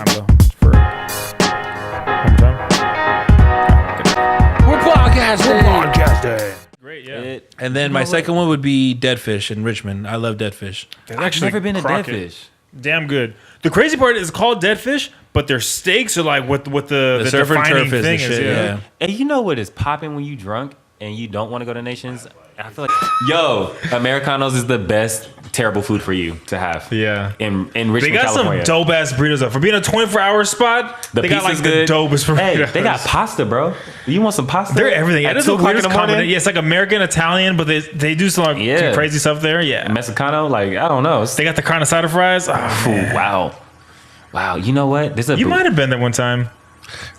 time though. For one more time. We're podcasting. Great, yeah. And then my second one would be Dead Fish in Richmond. I love Dead Fish. I've never been to Dead Fish. Damn good. The crazy part is called Dead Fish, but their steaks are like what the surf and defining turf is thing the is. shit, yeah. And you know what is popping when you drunk and you don't want to go to Nations? I feel like, Americanos is the best terrible food for you to have. Yeah. In Richmond, They got California. some dope ass burritos though. For being a 24-hour spot, The they got like pizza's good. the dopest burritos. Hey, they got pasta, bro. You want some pasta? They're everything. At It's 2 the o'clock in weirdest the morning? combination. Yeah, it's like American Italian, but they do some like some crazy stuff there. Yeah. Mexicano, like, I don't know. They got the carne asada fries. Oh, man. Wow. You know what? You might have been there one time.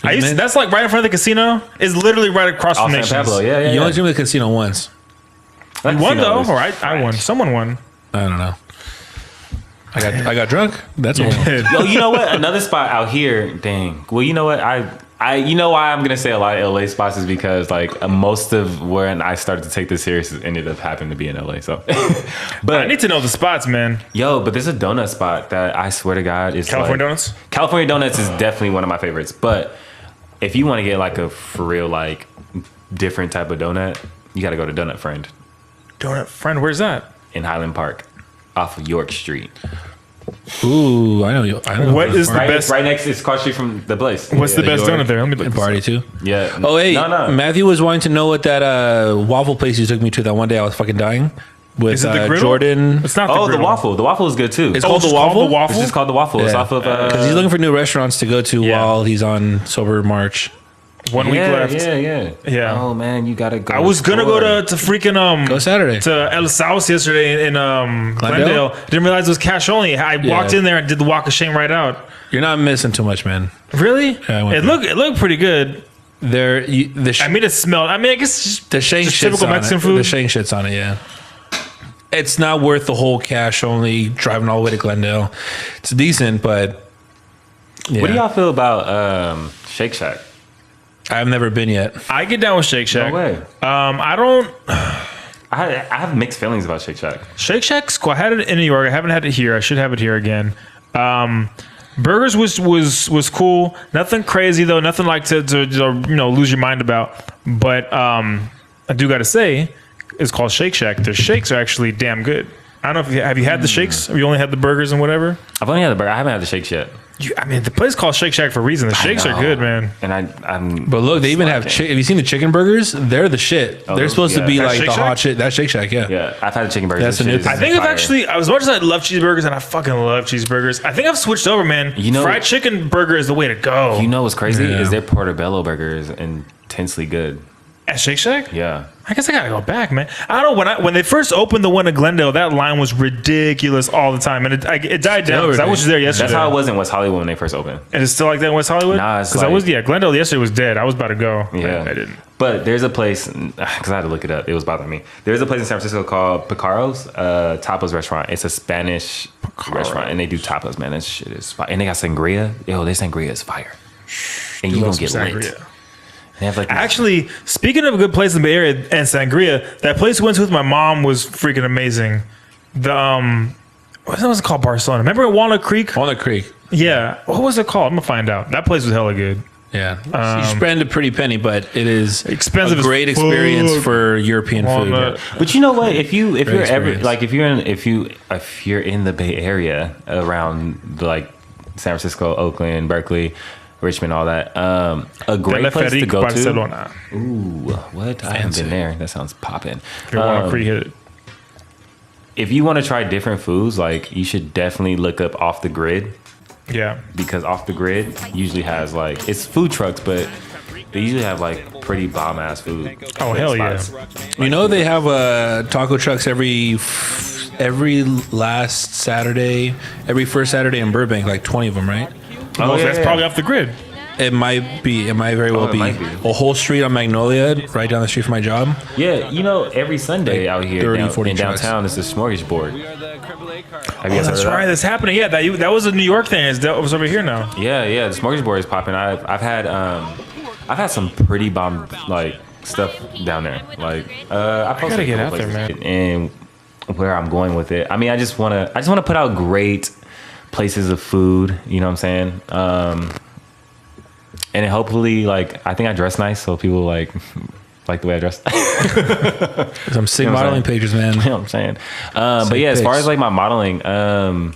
That's like right in front of the casino. It's literally right across from San Nations. Pablo. Yeah. You only been to the casino once. You won though, or I won. Someone won. I don't know. I got drunk. That's all. Yo, you know what? Another spot out here. Dang. Well, you know what? You know why I'm gonna say a lot of LA spots is because like most of when I started to take this serious ended up happening to be in LA. So, but I need to know the spots, man. but there's a donut spot that I swear to God is California like, Donuts. California Donuts is definitely one of my favorites. But if you want to get like a for real like different type of donut, you got to go to Donut Friend Donut Friend, where's that? in Highland Park, off of York Street. Ooh, I know. What is the Right, best? right next, it's across street from the place. What's the best York donut there? Let me look. And this up. party too. Yeah. Oh, hey, No. Matthew was wanting to know what that waffle place you took me to that one day I was fucking dying with Is it the griddle? Jordan. It's not the Oh, the griddle. waffle. The waffle is good too. It's called the waffle? It's just called the waffle. It's off of Because he's looking for new restaurants to go to Yeah. while he's on sober March. 1 week left. Yeah. Oh man, you gotta go. I was gonna go to freaking Go Saturday. to El Saus yesterday in Glendale. Didn't realize it was cash only. I walked in there and did the walk of shame right out. You're not missing too much, man. Really? Yeah, I went it there. looked pretty good. The I mean, it smelled. I mean, I guess just, the shank just shits typical on Mexican it. food. The shank shits on it, yeah. It's not worth the whole cash only driving all the way to Glendale. It's decent, but yeah. What do y'all feel about Shake Shack? I've never been yet. I get down with Shake Shack. No way. I don't. I have mixed feelings about Shake Shack. Shake Shack's cool. I had it in New York. I haven't had it here. I should have it here again. Burgers was cool. Nothing crazy though. Nothing like to lose your mind about. But I do got to say, it's called Shake Shack. Their shakes are actually damn good. I don't know if have you had the shakes? Have you only had the burgers and whatever? I've only had the burger. I haven't had the shakes yet. I mean, the place called Shake Shack for a reason. The shakes are good, man. And I'm. But look, they even have. slacking. Have you seen the chicken burgers? They're the shit. They're supposed to be That like Shake the Shack? hot shit. That Shake Shack, yeah. Yeah, I've had the chicken burgers. That's This the new shit is thing. I think I've fire. actually, as much as I love cheeseburgers, and I fucking love cheeseburgers, I think I've switched over, man. You know- fried chicken burger is the way to go. You know what's crazy Yeah. is their portobello burger is intensely good. At Shake Shack? Yeah. I guess I gotta go back, man. I don't know when they first opened the one in Glendale, that line was ridiculous all the time, and it died down because I was there yesterday. That's how it was in West Hollywood when they first opened. And it's still like that in West Hollywood. Nah, it's because like- Glendale yesterday was dead. I was about to go. Yeah, I didn't. But there's a place because I had to look it up. It was bothering me. There's a place in San Francisco called Picaro's tapas restaurant. It's a Spanish restaurant, and they do tapas. Man, that shit is fire. And they got sangria. Yo, their sangria is fire. And you Love gonna some get lit. sangria. They have like Actually, speaking of a good place in the Bay Area and sangria, that place we went to with my mom was freaking amazing. The what was it called? Barcelona. Remember in Walnut Creek? Walnut Creek. Yeah. What was it called? I'm gonna find out. That place was hella good. Yeah. You spend a pretty penny, but it is Expensive a as great experience fuck. for European Walnut. food. But you know what? If you're ever experience. like if you're in the Bay Area around like San Francisco, Oakland, Berkeley, Richmond, all that, a great place to go Barcelona. to. Ooh, what? I haven't been there. That sounds popping. If you want to pre-hit it. If you want to try different foods, like you should definitely look up Off the Grid, Yeah. because Off the Grid usually has like it's food trucks, but they usually have like pretty bomb ass food. Oh, hell yeah. spots. You know they have taco trucks every last Saturday, every first Saturday in Burbank, like 20 of them, right? Oh, yeah, that's yeah. probably off the grid. It might be. It might very well it be. might be. A whole street on Magnolia, right down the street from my job. Yeah, you know, every Sunday out here 30, 40 in trucks. downtown is the smorgasbord. Have you Oh, guys that's heard of right. that? That's happening. Yeah, that was a New York thing. It was over here now. Yeah, the smorgasbord is popping. I've had some pretty bomb like stuff down there. Like I gotta get out there, man. And where I'm going with it, I mean, I just wanna put out great places of food. You know what I'm saying? And it hopefully, like, I think I dress nice, so people like the way I dress. Some sick modeling pages, man. You know what I'm saying? But yeah, as far as like my modeling, I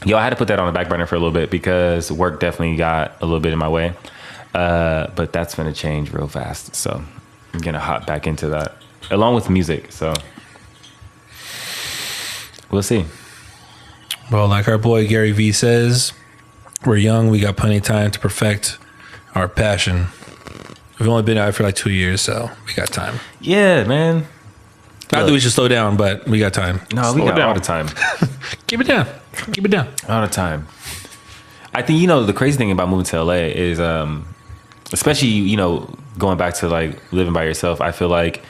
had to put that on the back burner for a little bit because work definitely got a little bit in my way. But that's going to change real fast. So I'm going to hop back into that along with music. So we'll see. Well, like our boy Gary Vee says, we're young. We got plenty of time to perfect our passion. We've only been out for like 2 years, so we got time. Yeah, man. Not that we should slow down, but we got time. No, we got all the time. Keep it down. Keep it down. All the time. I think, the crazy thing about moving to LA is, especially, going back to like living by yourself, I feel like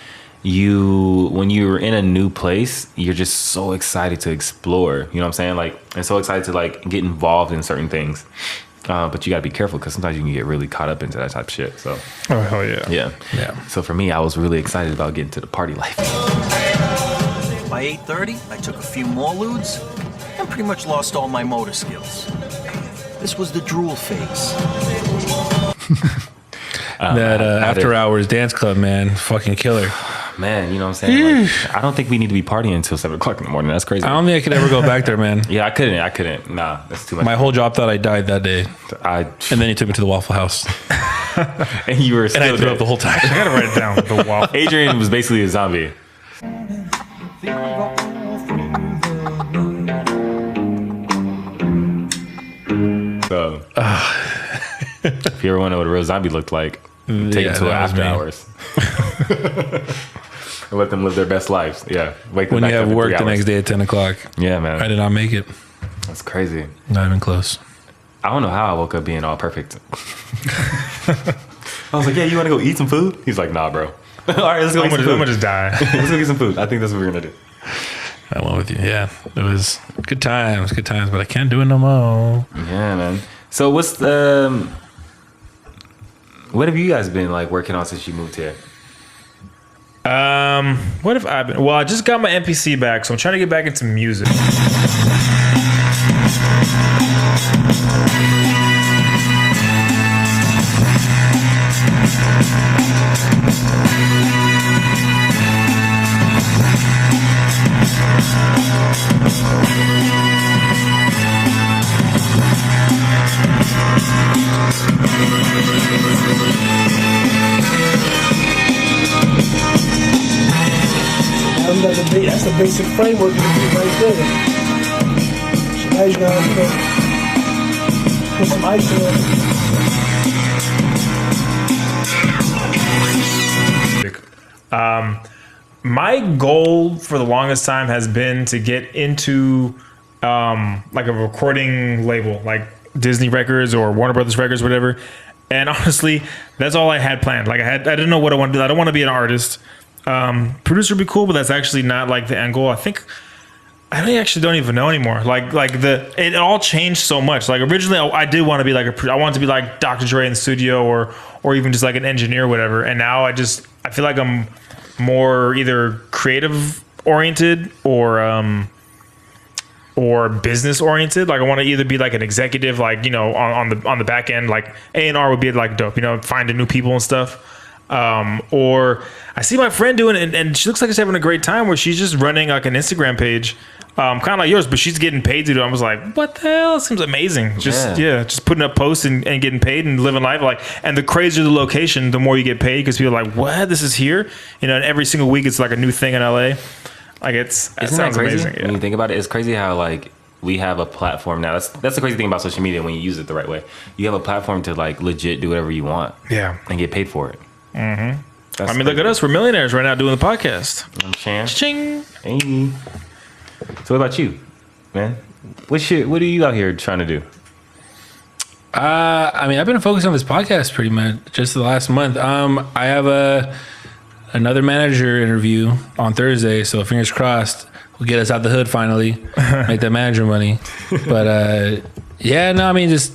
when you're in a new place, you're just so excited to explore, you know what I'm saying? Like, and so excited to like get involved in certain things. But you gotta be careful because sometimes you can get really caught up into that type of shit. So, oh hell yeah, yeah. So for me, I was really excited about getting to the party life. By 8:30, I took a few more lewds and pretty much lost all my motor skills. This was the drool phase. That after hours dance club, man, fucking killer. Man, you know what I'm saying? Like, I don't think we need to be partying until 7 o'clock in the morning. That's crazy. I don't think I could ever go back there, man. Yeah, I couldn't. Nah, that's too much. My whole job thought I died that day. And then he took me to the Waffle House. And you were still and I threw up the whole time. I gotta write it down. The waffle. Adrian was basically a zombie. So, if you ever wonder what a real zombie looked like, take it to after hours. And let them live their best lives. Yeah. Wake them when back you have up work the next day at 10 o'clock. Yeah, man. I did not make it. That's crazy. Not even close. I don't know how I woke up being all perfect. I was like, yeah, you want to go eat some food? He's like, nah, bro. All right, let's go eat some food. I'm gonna just die. Let's go get some food. I think that's what we're going to do. I went with you. Yeah. It was good times, but I can't do it no more. Yeah, man. So what have you guys been like working on since you moved here? What have I been? Well, I just got my MPC back, so I'm trying to get back into music. That's the basic framework of the beat right there. So now you gotta put some ice in it. My goal for the longest time has been to get into like a recording label, like Disney Records or Warner Brothers Records, whatever. And honestly, that's all I had planned. Like I didn't know what I want to do. I don't want to be an artist. Producer would be cool, but that's actually not like the end goal. I actually don't even know anymore. It all changed so much. Like originally I did want to be like I wanted to be like Dr. Dre in the studio or even just like an engineer or whatever. And now I feel like I'm more either creative oriented or business oriented. Like I want to either be like an executive, like, on the back end, like A&R would be like dope, finding new people and stuff. Or I see my friend doing it and she looks like she's having a great time where she's just running like an Instagram page, kind of like yours, but she's getting paid to do it. I was like, what the hell? It seems amazing. Just putting up posts and getting paid and living life. Like, and the crazier the location, the more you get paid because people are like, what? This is here? And every single week it's like a new thing in LA. Like it sounds that crazy? amazing. Yeah. When you think about it, it's crazy how like we have a platform now. That's the crazy thing about social media when you use it the right way. You have a platform to like legit do whatever you want. Yeah. And get paid for it. Mm-hmm. Look at us. We're millionaires right now doing the podcast. I'm saying. Ching. Hey. So what about you, man? What are you out here trying to do? I've been focused on this podcast pretty much just the last month. I have another manager interview on Thursday, so fingers crossed will get us out the hood finally, make that manager money. But just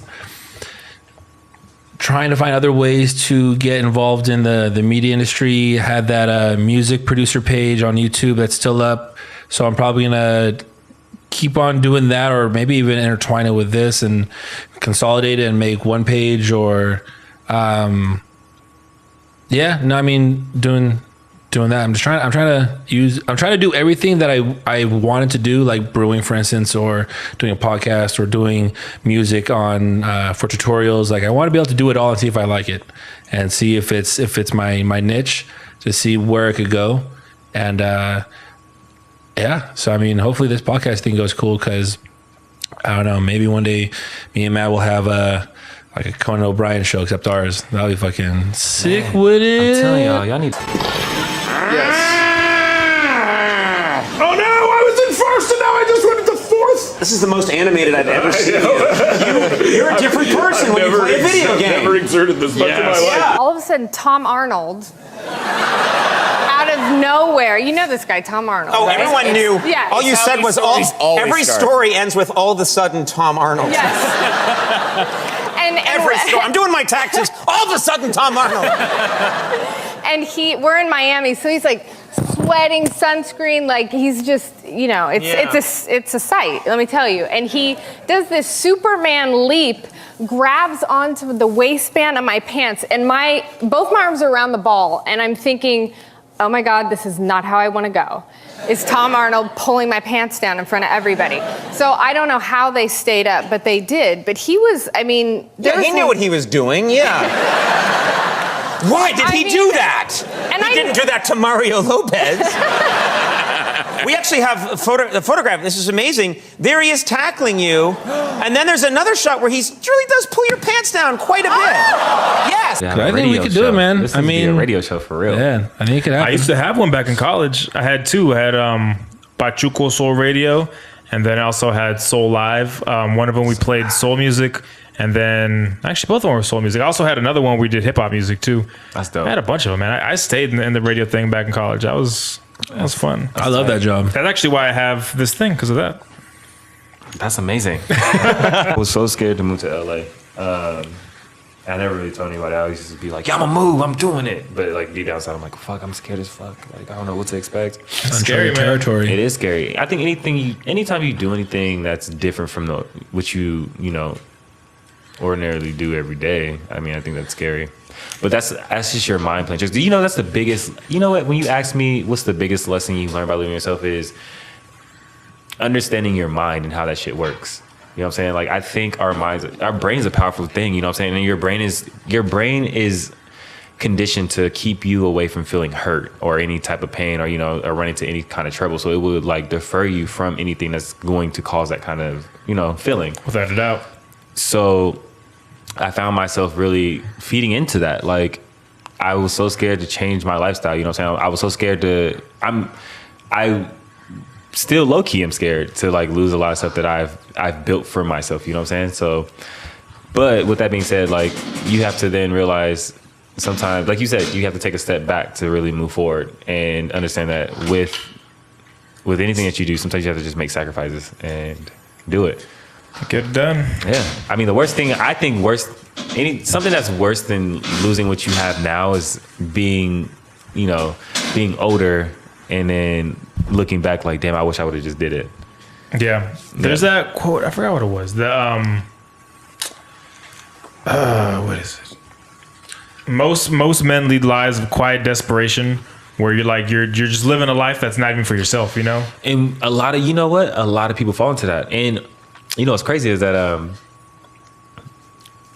trying to find other ways to get involved in the media industry. Had that music producer page on YouTube that's still up, so I'm probably gonna keep on doing that, or maybe even intertwine it with this and consolidate it and make one page, or doing that. I'm trying to do everything that I wanted to do, like brewing, for instance, or doing a podcast, or doing music on for tutorials. Like I want to be able to do it all and see if I like it, and see if it's my niche, to see where it could go. And so I mean, hopefully this podcast thing goes cool, because I don't know, maybe one day me and Matt will have a Conan O'Brien show, except ours. That'll be fucking sick. Man, with it. I'm telling y'all need. Yes. Oh no, I was in first and now I just went into fourth. This is the most animated I've ever seen you. You're a different person when you play a video game. I've never exerted this much in my life. Yeah. All of a sudden, Tom Arnold, out of nowhere, you know this guy, Tom Arnold. Oh, right? everyone knew. Yeah. All you said was every story ends with all of a sudden Tom Arnold. Yes. and Every story. I'm doing my taxes. All of a sudden Tom Arnold. And we're in Miami, so he's like sweating, sunscreen, like he's just, it's a sight, let me tell you. And he does this Superman leap, grabs onto the waistband of my pants, and both my arms are around the ball, and I'm thinking, oh my God, this is not how I want to go. It's Tom Arnold pulling my pants down in front of everybody. So I don't know how they stayed up, but they did. But he was, I mean... he knew what he was doing, Why did he do that? He didn't do that to Mario Lopez. We actually have a photograph. This is amazing. There he is tackling you. And then there's another shot where he really does pull your pants down quite a bit. Yes. Yeah, I think we could do it, man. This is a radio show for real. Yeah, I think it could happen. I used to have one back in college. I had two. I had Pachuco Soul Radio, and then I also had Soul Live. One of them we played soul music, and then actually both of them were soul music. I also had another one we did hip hop music too. That's dope. I had a bunch of them, man. I stayed in the radio thing back in college. That was fun. I love that job. That's actually why I have this thing, because of that. That's amazing. I was so scared to move to LA. I never really told anybody. I always used to be like, yeah, I'm gonna move, I'm doing it. But like deep down inside, I'm like, fuck, I'm scared as fuck. Like, I don't know what to expect. It's scary, man. Territory. It is scary. I think anytime you do anything that's different from what you ordinarily do every day, I mean, I think that's scary. But that's just your mind playing tricks. That's the biggest, what, when you ask me what's the biggest lesson you learn about living yourself is understanding your mind and how that shit works. You know what I'm saying? Like, I think our brain is a powerful thing, you know what I'm saying? And your brain is conditioned to keep you away from feeling hurt or any type of pain or, or running into any kind of trouble. So it would like defer you from anything that's going to cause that kind of, feeling. Without a doubt. So I found myself really feeding into that. Like, I was so scared to change my lifestyle. You know what I'm saying? I was so scared I still low key am scared to like lose a lot of stuff that I've built for myself. You know what I'm saying? So, but with that being said, like, you have to then realize sometimes, like you said, you have to take a step back to really move forward and understand that with anything that you do, sometimes you have to just make sacrifices and do it. Get it done. Yeah. I mean, the worst thing, I think something that's worse than losing what you have now is being older and then looking back like, damn, I wish I would have just did it. Yeah. There's that quote, I forgot what it was. What is it? Most men lead lives of quiet desperation where you're just living a life that's not even for yourself, And a lot of, a lot of people fall into that. And what's crazy is that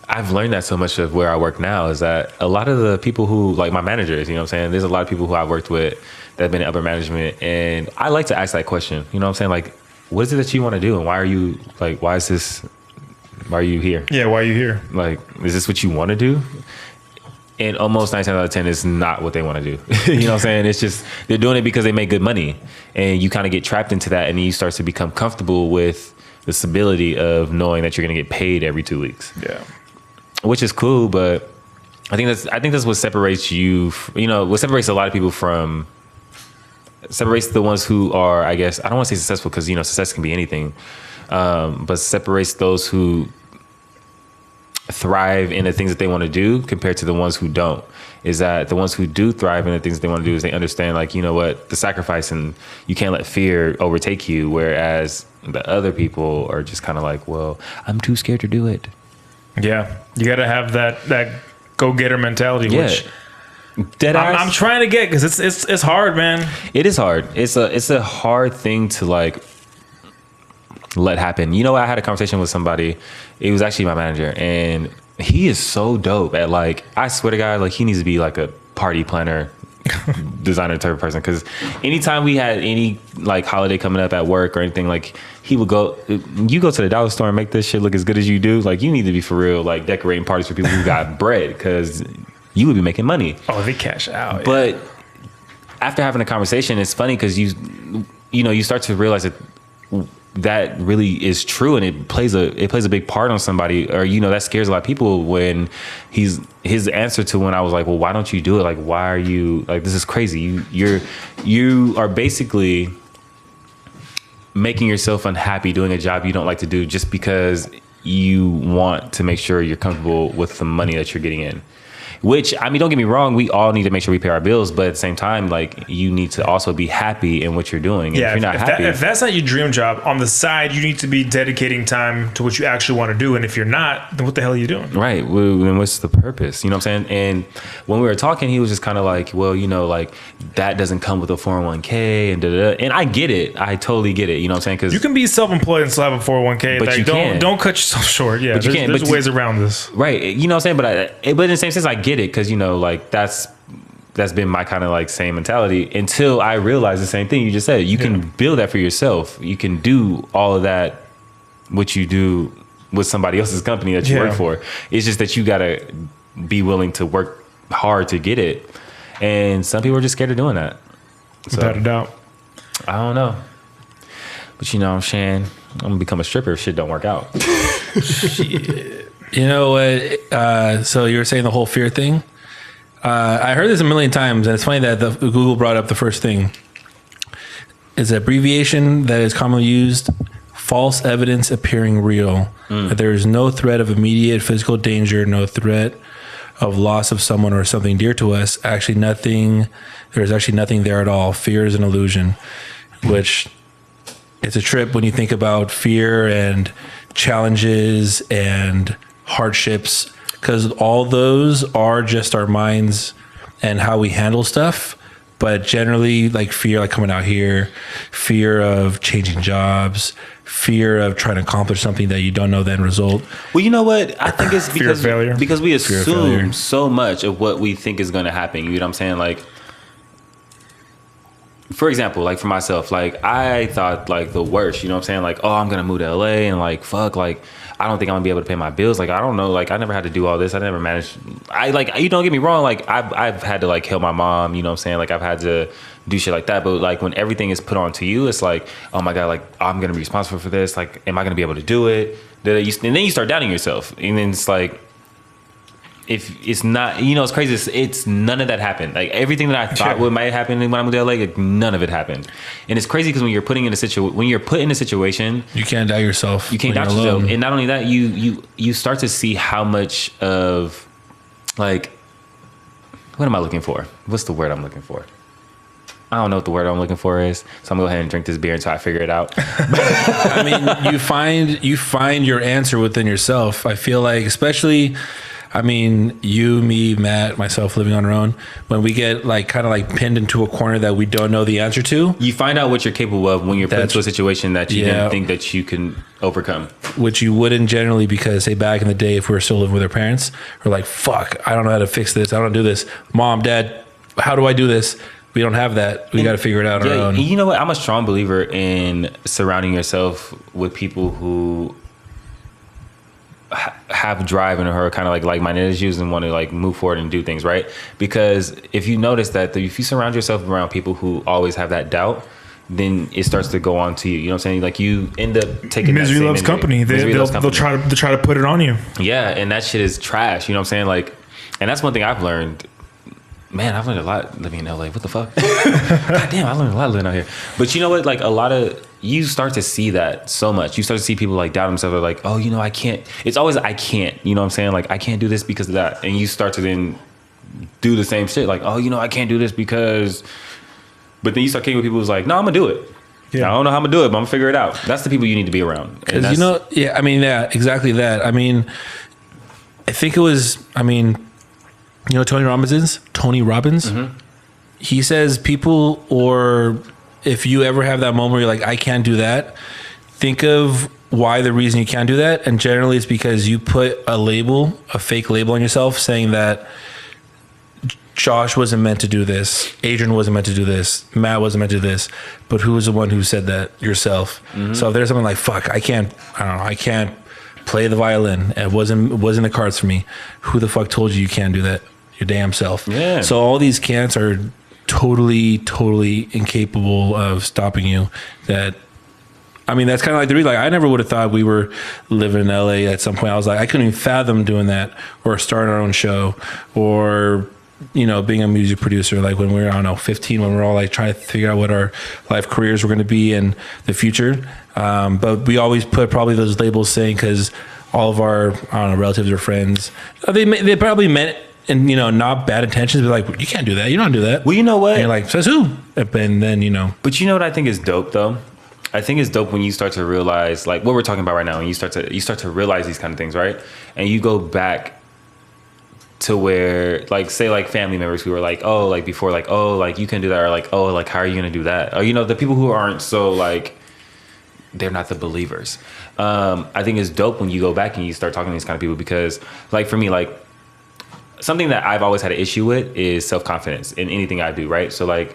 I've learned that so much of where I work now is that a lot of the people who, like my managers, there's a lot of people who I've worked with that have been in upper management, and I like to ask that question, like, what is it that you want to do, and why are you here? Yeah, why are you here? Like, is this what you want to do? And almost 9 times out of 10 is not what they want to do. You know what I'm saying? It's just, they're doing it because they make good money, and you kind of get trapped into that, and then you start to become comfortable with the stability of knowing that you're going to get paid every 2 weeks. Yeah. Which is cool, but I think that's what separates you. What separates a lot of people separates the ones who are, I guess, I don't want to say successful because success can be anything, but separates those who thrive in the things that they want to do compared to the ones who don't. Is that the ones who do thrive in the things that they want to do is they understand, like, you know what, the sacrifice, and you can't let fear overtake you. Whereas the other people are just kind of like, well, I'm too scared to do it. Yeah, you got to have that go-getter mentality, which I'm trying to get, because it's hard, man. It is hard. It's a hard thing to like let happen. You know, I had a conversation with somebody. It was actually my manager, and he is so dope at, like, I swear to God, like, he needs to be like a party planner, designer type of person. Because anytime we had any like holiday coming up at work or anything, like, he would go, you go to the dollar store and make this shit look as good as you do. Like, you need to be for real, like, decorating parties for people who got bread, because you would be making money. Oh, they cash out. But after having a conversation, it's funny because you know, you start to realize that really is true, and it plays a big part on somebody, or, you know, that scares a lot of people when his answer to when I was like, well, why don't you do it? Like, why are you like, this is crazy. You are basically making yourself unhappy doing a job you don't like to do just because you want to make sure you're comfortable with the money that you're getting in. Which, I mean, don't get me wrong, we all need to make sure we pay our bills, but at the same time, like, you need to also be happy in what you're doing. And yeah, if you're not happy, if that's not your dream job, on the side, you need to be dedicating time to what you actually want to do. And if you're not, then what the hell are you doing? Right. Well, then what's the purpose? You know what I'm saying? And when we were talking, he was just kind of like, well, you know, like, that doesn't come with a 401k and da-da-da. And I get it. I totally get it. You know what I'm saying? Because you can be self-employed and still have a 401k. But like, you don't cut yourself short. Yeah, there's ways around this. Right. You know what I'm saying? But in the same sense, I get it, because, you know, like, that's been my kind of like same mentality until I realized the same thing you just said. You can build that for yourself. You can do all of that, what you do with somebody else's company that you work for. It's just that you got to be willing to work hard to get it. And some people are just scared of doing that. So, without a doubt. I don't know. But, you know what I'm saying? I'm going to become a stripper if shit don't work out. Shit. You know what? So you were saying the whole fear thing. I heard this a million times, and it's funny that Google brought up the first thing. It's an abbreviation that is commonly used: false evidence appearing real. That there is no threat of immediate physical danger, no threat of loss of someone or something dear to us. There's actually nothing there at all. Fear is an illusion, which it's a trip when you think about fear and challenges and hardships, because all those are just our minds and how we handle stuff. But generally, like, fear, like coming out here, fear of changing jobs, fear of trying to accomplish something that you don't know the end result. Well, you know what? I think it's Fear of failure. because we assume so much of what we think is going to happen. You know what I'm saying? Like, for example, like, for myself, like, I thought, like, the worst, you know what I'm saying? Like, oh, I'm going to move to LA, and, like, fuck, like, I don't think I'm gonna be able to pay my bills. Like, I don't know. Like, I never had to do all this. I never managed. You don't get me wrong. Like, I've had to, like, help my mom, you know what I'm saying? Like, I've had to do shit like that. But, like, when everything is put onto you, it's like, oh my God, like, I'm gonna be responsible for this. Like, am I gonna be able to do it? And then you start doubting yourself. And then it's like, if it's not, you know, it's crazy. It's none of that happened. Like, everything that I thought might happen when I moved to LA, like, none of it happened. And it's crazy because when you're put in a situation, You can't doubt yourself. you can't doubt yourself. And not only that, you start to see how much of, like, what am I looking for? What's the word I'm looking for? I don't know what the word I'm looking for is, so I'm gonna go ahead and drink this beer until I figure it out. I mean, you find your answer within yourself. I feel like, especially, I mean, you, me, Matt, myself, living on our own, when we get, like, kind of like pinned into a corner that we don't know the answer to, you find out what you're capable of when you're put into a situation that you didn't think that you can overcome. Which you wouldn't generally, because, say, back in the day, if we were still living with our parents, we're like, fuck, I don't know how to fix this. I don't do this. Mom, Dad, how do I do this? We don't have that. We got to figure it out on our own. And you know what? I'm a strong believer in surrounding yourself with people who have drive and are kind of like like-minded as you and want to, like, move forward and do things, right? Because if you notice that if you surround yourself around people who always have that doubt, then it starts to go on to you. You know what I'm saying? Like, you end up taking misery loves company. They'll try to put it on you. Yeah, and that shit is trash. You know what I'm saying? Like, and that's one thing I've learned. Man, I've learned a lot living in LA. What the fuck? God damn, I learned a lot living out here. But you know what? Like, a lot of you start to see that so much. You start to see people like doubt themselves. Or like, oh, you know, I can't. It's always I can't. You know what I'm saying? Like I can't do this because of that. And you start to then do the same shit. Like, oh, you know, I can't do this because. But then you start kicking with people who's like, no, I'm gonna do it. Yeah. I don't know how I'm gonna do it, but I'm gonna figure it out. That's the people you need to be around. Because you know, yeah, I mean, yeah, exactly that. I mean, I think it was. I mean, you know, Tony Robbins. Mm-hmm. He says people, or if you ever have that moment where you're like, I can't do that, think of why the reason you can't do that. And generally it's because you put a fake label on yourself saying that Josh wasn't meant to do this, Adrian wasn't meant to do this, Matt wasn't meant to do this, but who was the one who said that? Yourself. Mm-hmm. So if there's something like, fuck, I can't play the violin, it wasn't the cards for me, who the fuck told you can't do that? Your damn self. Yeah. So all these can'ts are totally incapable of stopping you. That, I mean, that's kind of like the reason. Like, I never would have thought we were living in LA at some point. I was like, I couldn't even fathom doing that, or starting our own show, or, you know, being a music producer. Like when we were, I don't know, 15, when we're all like trying to figure out what our life careers were going to be in the future. But we always put probably those labels saying, because all of our, I don't know, relatives or friends, they probably meant, and, you know, not bad intentions, but like, you can't do that. You don't do that. Well, you know what? And you're like, says who? And then, you know. But you know what I think is dope, though? I think it's dope when you start to realize, like what we're talking about right now, and you start to realize these kind of things, right? And you go back to where, like, say, like family members who were like, oh, like before, like, oh, like you can do that, or like, oh, like how are you gonna do that? Or, you know, the people who aren't so like, they're not the believers. I think it's dope when you go back and you start talking to these kind of people, because, like, for me, like, something that I've always had an issue with is self-confidence in anything I do, right? So, like,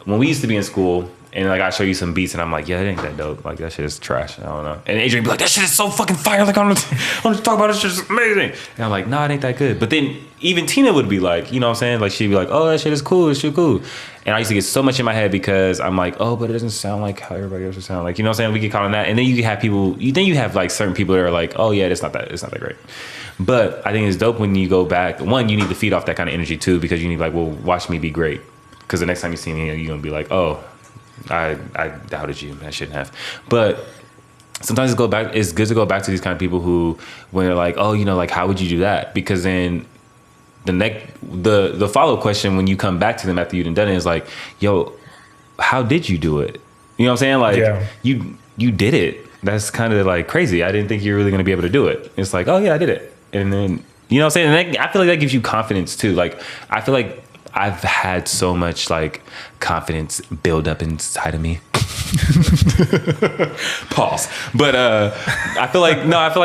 when we used to be in school, and, like, I show you some beats, and I'm like, yeah, it ain't that dope. Like, that shit is trash. I don't know. And Adrian be like, that shit is so fucking fire. Like, I don't talk about this shit is amazing. And I'm like, nah, it ain't that good. But then even Tina would be like, you know what I'm saying? Like, she'd be like, oh, that shit is cool. It's shit cool. And I used to get so much in my head because I'm like, oh, but it doesn't sound like how everybody else would sound. Like, you know what I'm saying? We get caught on that. And then you have people, you have like certain people that are like, oh yeah, it's not that great. But I think it's dope when you go back. One, you need to feed off that kind of energy too, because you need, like, well, watch me be great. Because the next time you see me, you're going to be like, oh, I doubted you. I shouldn't have. But sometimes it's good to go back to these kind of people who, when they're like, oh, you know, like, how would you do that? Because then the follow-up question when you come back to them after you've done it is like, yo, how did you do it? You know what I'm saying? Like, yeah. you did it. That's kind of like crazy. I didn't think you were really going to be able to do it. It's like, oh yeah, I did it. And then, you know what I'm saying? And I feel like that gives you confidence too. Like, I feel like I've had so much like confidence build up inside of me. Pause. But I feel like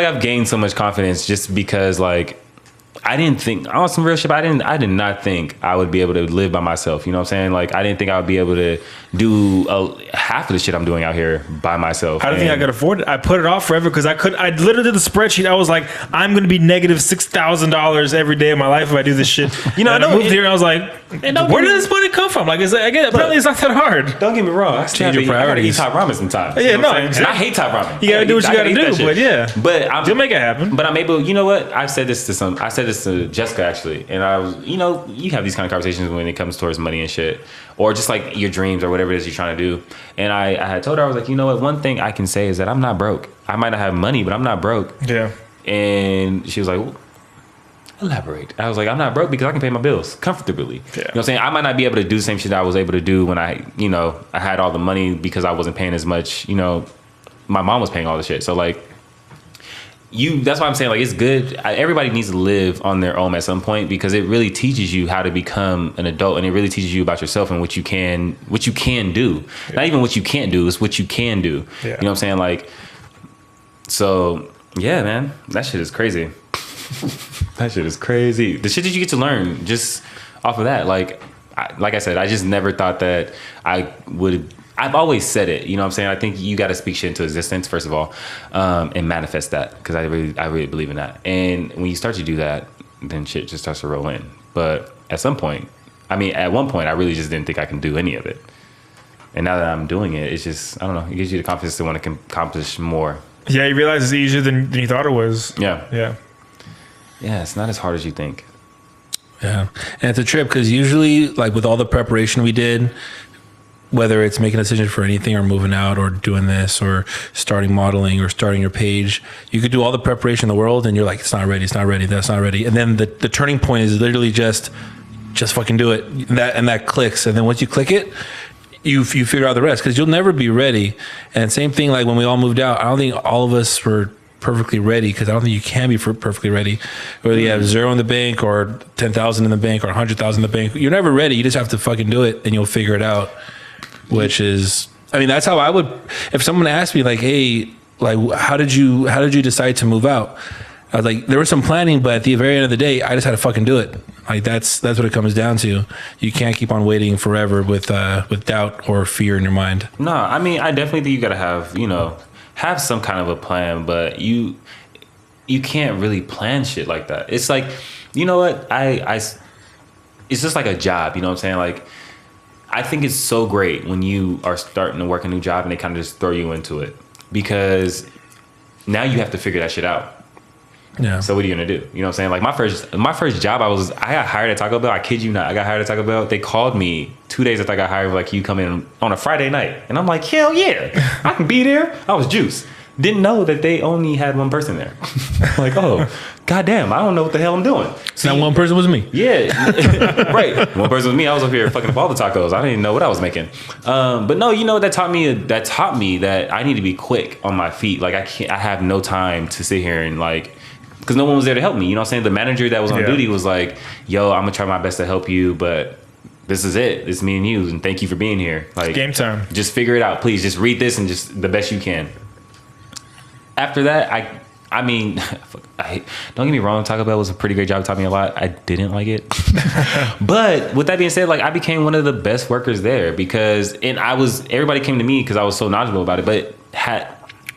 I've gained so much confidence just because, like, I didn't think, on some real shit, I did not think I would be able to live by myself. You know what I'm saying? Like, I didn't think I would be able to do half of the shit I'm doing out here by myself. I don't think I could afford it. I put it off forever because I literally did the spreadsheet. I was like, I'm going to be negative $6,000 every day of my life if I do this shit. You know, I moved here and I was like, where did this money come from? Like, apparently it's not that hard. Don't get me wrong. I change your priorities. I gotta eat top ramen sometimes. Yeah, no. Exactly. I hate top ramen. You got to do what you got to do. But yeah. But you'll make it happen. But I'm able, you know what? I said this to Jessica, actually. And I was, you know, you have these kind of conversations when it comes towards money and shit. Or just like your dreams or whatever it is you're trying to do. And I had told her, I was like, you know what? One thing I can say is that I'm not broke. I might not have money, but I'm not broke. Yeah. And she was like, well, elaborate. I was like, I'm not broke because I can pay my bills comfortably. Yeah. You know what I'm saying? I might not be able to do the same shit that I was able to do when I had all the money because I wasn't paying as much. You know, my mom was paying all the shit. So, like, that's why I'm saying, like, it's good. Everybody needs to live on their own at some point because it really teaches you how to become an adult, and it really teaches you about yourself and what you can do. Yeah. Not even what you can't do, it's what you can do. Yeah. You know what I'm saying? Like, so yeah, man, that shit is crazy. That shit is crazy. The shit that you get to learn just off of that. Like I said, I just never thought that I would. I've always said it, you know what I'm saying? I think you got to speak shit into existence, first of all, and manifest that, because I really believe in that. And when you start to do that, then shit just starts to roll in. But at one point, I really just didn't think I can do any of it. And now that I'm doing it, it's just, I don't know, it gives you the confidence to want to accomplish more. Yeah, you realize it's easier than you thought it was. Yeah. Yeah. Yeah, it's not as hard as you think. Yeah. And it's a trip because usually, like, with all the preparation we did, whether it's making a decision for anything or moving out or doing this or starting modeling or starting your page, you could do all the preparation in the world and you're like, it's not ready, that's not ready. And then the turning point is literally just fucking do it. And that clicks. And then once you click it, you figure out the rest, because you'll never be ready. And same thing, like when we all moved out, I don't think all of us were perfectly ready, because I don't think you can be perfectly ready. Whether you have 0 in the bank or 10,000 in the bank or 100,000 in the bank, you're never ready. You just have to fucking do it and you'll figure it out. Which is, I mean, that's how I would, if someone asked me like, hey, like, how did you decide to move out? I was like, there was some planning, but at the very end of the day, I just had to fucking do it. Like that's what it comes down to. You can't keep on waiting forever with doubt or fear in your mind. No, I mean, I definitely think you gotta have some kind of a plan, but you can't really plan shit like that. It's like, you know what? It's just like a job. You know what I'm saying? Like, I think it's so great when you are starting to work a new job and they kind of just throw you into it, because now you have to figure that shit out. Yeah. So what are you gonna do? You know what I'm saying? Like my first job, I got hired at Taco Bell. I kid you not, I got hired at Taco Bell. They called me 2 days after I got hired. Like, you come in on a Friday night, and I'm like, hell yeah, I can be there. I was juiced. Didn't know that they only had one person there. Like, oh, goddamn, I don't know what the hell I'm doing. So that one person was me. Yeah, right. One person was me. I was up here fucking up all the tacos. I didn't even know what I was making. But no, you know, that taught me that I need to be quick on my feet. Like, I have no time to sit here and like, because no one was there to help me. You know what I'm saying? The manager that was on duty was like, yo, I'm gonna try my best to help you, but this is it. It's me and you, and thank you for being here. Like, it's game time. Just figure it out, please. Just read this and just the best you can. After that, I mean, don't get me wrong, Taco Bell was a pretty great job. It taught me a lot. I didn't like it. But with that being said, like, I became one of the best workers there, because everybody came to me because I was so knowledgeable about it, but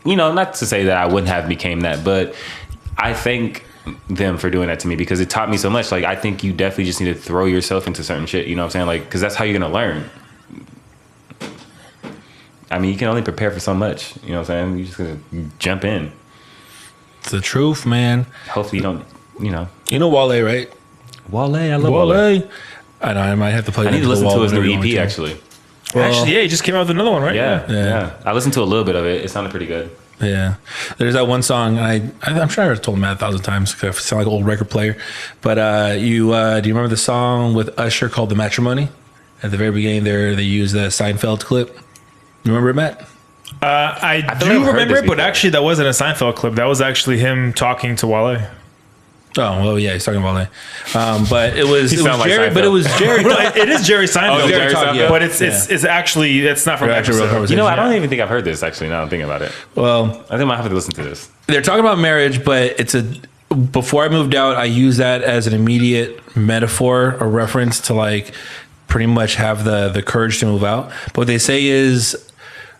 not to say that I wouldn't have became that, but I thank them for doing that to me, because it taught me so much. Like, I think you definitely just need to throw yourself into certain shit, you know what I'm saying? Like, because that's how you're going to learn. I mean, you can only prepare for so much, you know what I'm saying? You're just going to jump in. It's the truth, man. Hopefully you don't, You know Wale, right? Wale, I love Wale. I know, I might have to play. I need to listen to his new EP, actually. Well, actually, yeah, he just came out with another one, right? Yeah. I listened to a little bit of it. It sounded pretty good. Yeah, there's that one song. I'm sure I've told Matt 1,000 times because I sound like an old record player. But do you remember the song with Usher called "The Matrimony"? At the very beginning, they use the Seinfeld clip. You remember it, Matt? I do remember it, but actually, that wasn't a Seinfeld clip. That was actually him talking to Wale. Oh well, yeah, he's talking about that. But it was Like Jerry. Seinfeld. But it was Jerry. It is Jerry Seinfeld. Oh, Jerry Seinfeld. But it's actually not from actual real episode. conversation. I don't even think I've heard this, actually, now I'm thinking about it. Well, I think I might have to listen to this. they're talking about marriage, but before I moved out, I used that as an immediate metaphor or reference to like pretty much have the courage to move out. But what they say is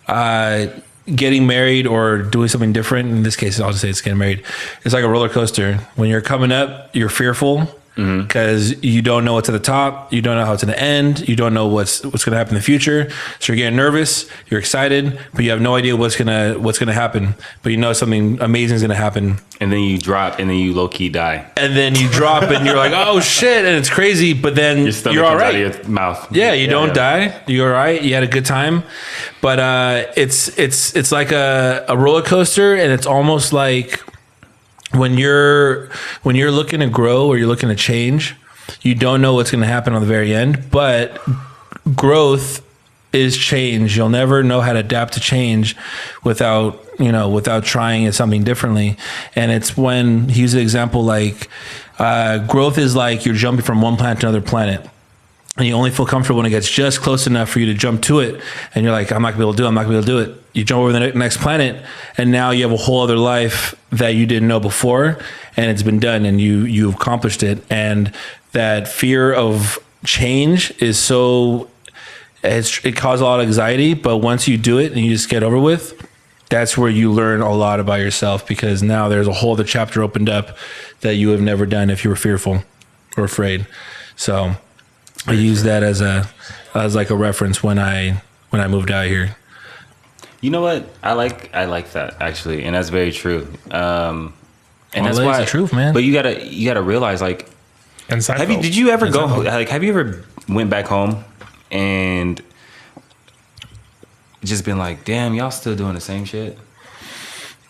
getting married or doing something different. In this case, I'll just say it's getting married. It's like a roller coaster. When you're coming up, you're fearful because you don't know what's at the top. You don't know how it's going to end. You don't know what's going to happen in the future. So you're getting nervous. You're excited, but you have no idea what's going to happen. But you know something amazing is going to happen. And then you drop, and then you low key die. And then you drop, and you're like, oh shit, and it's crazy. But then Your stomach you're all comes right. out of your mouth. Yeah, you don't die. You're all right. You had a good time, but it's like a roller coaster, and it's almost like when you're looking to grow or you're looking to change, you don't know what's going to happen on the very end. But growth is change. You'll never know how to adapt to change without trying something differently. And it's when he used an example like growth is like you're jumping from one planet to another planet. And you only feel comfortable when it gets just close enough for you to jump to it. And you're like, I'm not gonna be able to do it. I'm not gonna be able to do it. You jump over the next planet, and now you have a whole other life that you didn't know before, and it's been done, and you've accomplished it. And that fear of change is it causes a lot of anxiety. But once you do it and you just get over with, that's where you learn a lot about yourself, because now there's a whole other chapter opened up that you have never done if you were fearful or afraid. So I use that as like a reference when I moved out here. You know what? I like that, actually, and that's very true. And that's It's why the truth, man. But you gotta realize, like, And Seinfeld. did you ever go? Like, have you ever went back home and just been like, damn, y'all still doing the same shit.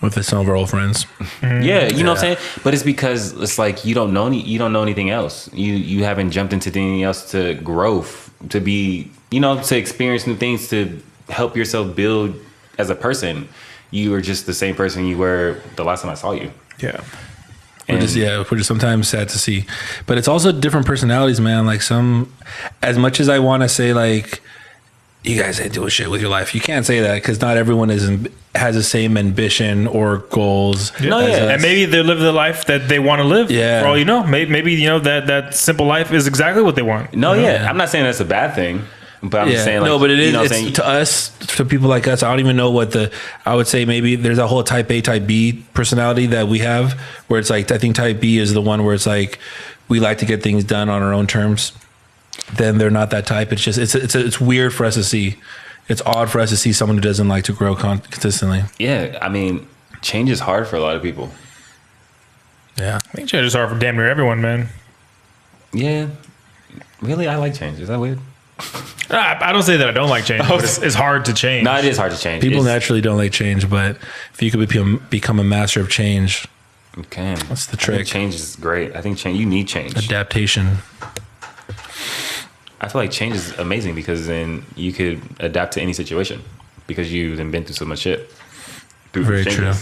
With some of our old friends. Yeah, you know what I'm saying? But it's because it's like you don't know anything else. You haven't jumped into anything else to growth, to be, to experience new things, to help yourself build as a person. You are just the same person you were the last time I saw you. Yeah. We're just sometimes sad to see. But it's also different personalities, man. Like as much as I want to say like, you guys ain't doing shit with your life. You can't say that because not everyone has the same ambition or goals. No, yeah. And maybe they're living the life that they want to live. Yeah. For all you know, maybe that simple life is exactly what they want. No, yeah. I'm not saying that's a bad thing, but I'm just saying like, no, but it is. It's to us, to people like us. I don't even know I would say maybe there's a whole type A, type B personality that we have, where it's like I think type B is the one where it's like we like to get things done on our own terms. Then they're not that type. It's just it's weird for us to see. It's odd for us to see someone who doesn't like to grow consistently. Yeah, I mean, change is hard for a lot of people. Yeah, I think change is hard for damn near everyone, man. Yeah, really, I like change. Is that weird? I don't say that I don't like change, but it's hard to change. No, it is hard to change. People naturally don't like change, but if you could become a master of change, you can. That's the I trick. think change is great. I think you need change. Adaptation. I feel like change is amazing because then you could adapt to any situation because you've been through so much shit. Very true.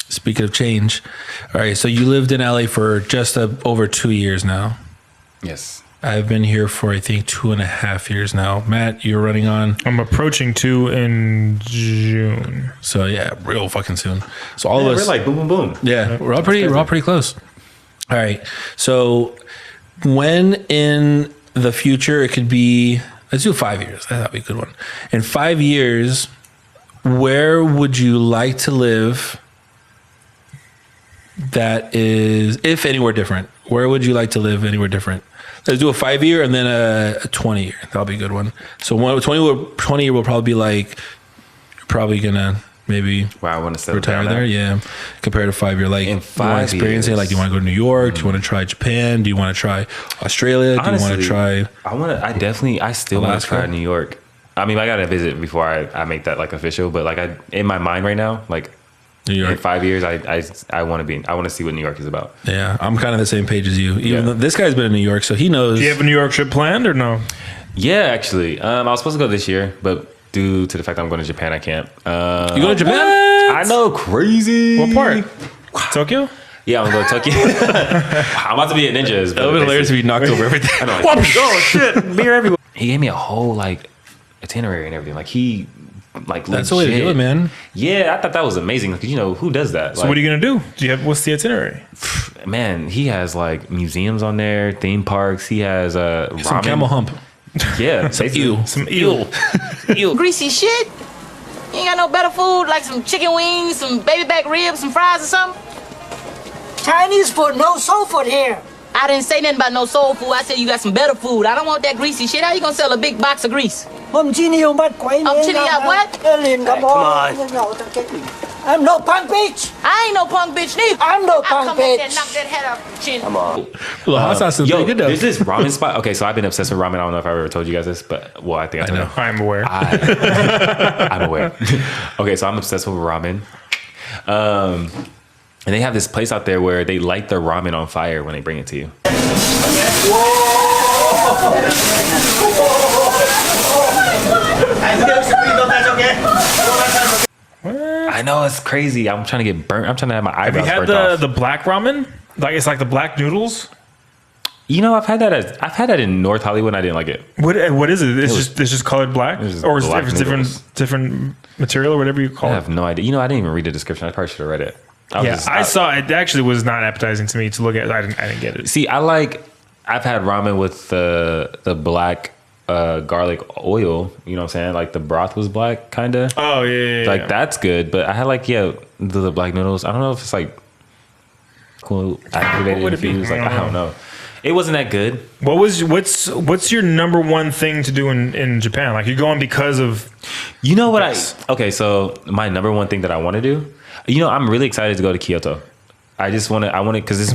Speaking of change, all right, so you lived in LA for just over 2 years now. Yes. I've been here for, I think, 2.5 years now. Matt, you're running on? I'm approaching 2 in June. So, yeah, real fucking soon. So all of us. We're like boom, boom, boom. Yeah, we're all pretty close. All right. So when in the future, it could be, let's do 5 years. That'd be a good one. In 5 years, where would you like to live that is, if anywhere different, where would you like to live anywhere different? Let's do a 5 year and then a 20 year. That'll be a good one. So 20 year will probably be like, you're probably going to maybe I want to retire there. Yeah. Compared to 5 year, like in 5 years. Experiencing, like, do you want to go to New York? Do you want to try Japan? Do you want to try Australia? Honestly, do you want to try? I still want to try New York. I mean, I got to visit before I make that like official, but like in my mind right now, like New York. In 5 years, I want to see what New York is about. Yeah. I'm kind of the same page as you. Even though this guy's been in New York, so he knows. Do you have a New York trip planned or no? Yeah, actually. I was supposed to go this year, but due to the fact that I'm going to Japan, I can't. You go to Japan? I know, crazy. What part? Tokyo? Yeah, I'm going to Tokyo. I'm about to be at Ninjas. It would be hilarious if you knocked over everything. I know, like, oh shit, beer everywhere. He gave me a whole like itinerary and everything. Like he, like that's the way to do it, man. Yeah, I thought that was amazing. Like, who does that? So like, what are you gonna do? What's the itinerary? Man, he has like museums on there, theme parks. He has some ramen. camel hump. Yeah, some eel. Some eel. Greasy shit. You ain't got no better food like some chicken wings, some baby back ribs, some fries or something? Chinese food, no soul food here. I didn't say nothing about no soul food. I said you got some better food. I don't want that greasy shit. How you gonna sell a big box of grease? Hôm chi nhiều bắt quấy Hôm chi nhiều what? Come on. I'm no punk bitch. I ain't no punk bitch neither. I'm no punk come bitch. There and knock that head off chin. Come on. Well, hot sauce is pretty good though. There's this ramen spot. Okay, so I've been obsessed with ramen. I don't know if I ever told you guys this, but I think I told you. I'm aware. I'm aware. Okay, so I'm obsessed with ramen. And they have this place out there where they light their ramen on fire when they bring it to you. I know, it's crazy. I'm trying to get burnt. I'm trying to have my eyebrows burnt off. Have you had the black ramen? Like it's like the black noodles. I've had that in North Hollywood and I didn't like it. What is it? It's just colored black, or is black it different material or whatever you call it? I have no idea. I didn't even read the description. I probably should have read it. I saw it. Actually, was not appetizing to me to look at. I didn't get it. See, I've had ramen with the black garlic oil. You know what I'm saying? Like the broth was black, kind of. Oh yeah. Like that's good. But I had the black noodles. I don't know if it's like cool activated infused. Like I don't know. It wasn't that good. What's your number one thing to do in Japan? Like you're going because of. You know what so my number one thing that I want to do. I'm really excited to go to Kyoto. I want to because it's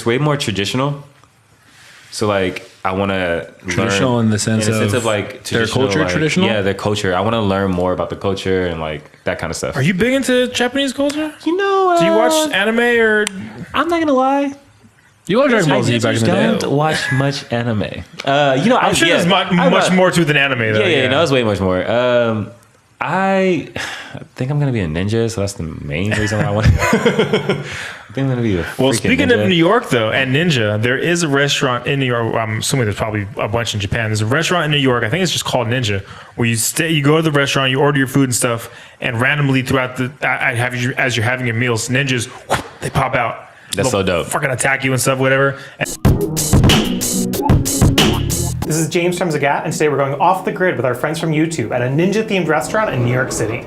way more traditional. So like I want to traditional learn in the sense of like their culture. like, traditional, yeah, their culture. I want to learn more about the culture and like that kind of stuff. Are you big into Japanese culture? You know, do you watch anime or? I'm not gonna lie. You watch Dragon Ball Z back in the day. I don't watch much anime. I'm sure there's much more to it than anime, though. Yeah, no, it's way much more. I think I'm gonna be a ninja, so that's the main reason why I want. I think I'm gonna be a. Well, speaking ninja. of New York, though, and Ninja, there is a restaurant in New York. I'm assuming there's probably a bunch in Japan. There's a restaurant in New York. I think it's just called Ninja, where you go to the restaurant, you order your food and stuff, and randomly throughout as you're having your meals, ninjas they pop out. That's so dope. Fucking attack you and stuff, whatever. This is James from Zagat, and today we're going off the grid with our friends from YouTube at a ninja-themed restaurant in New York City.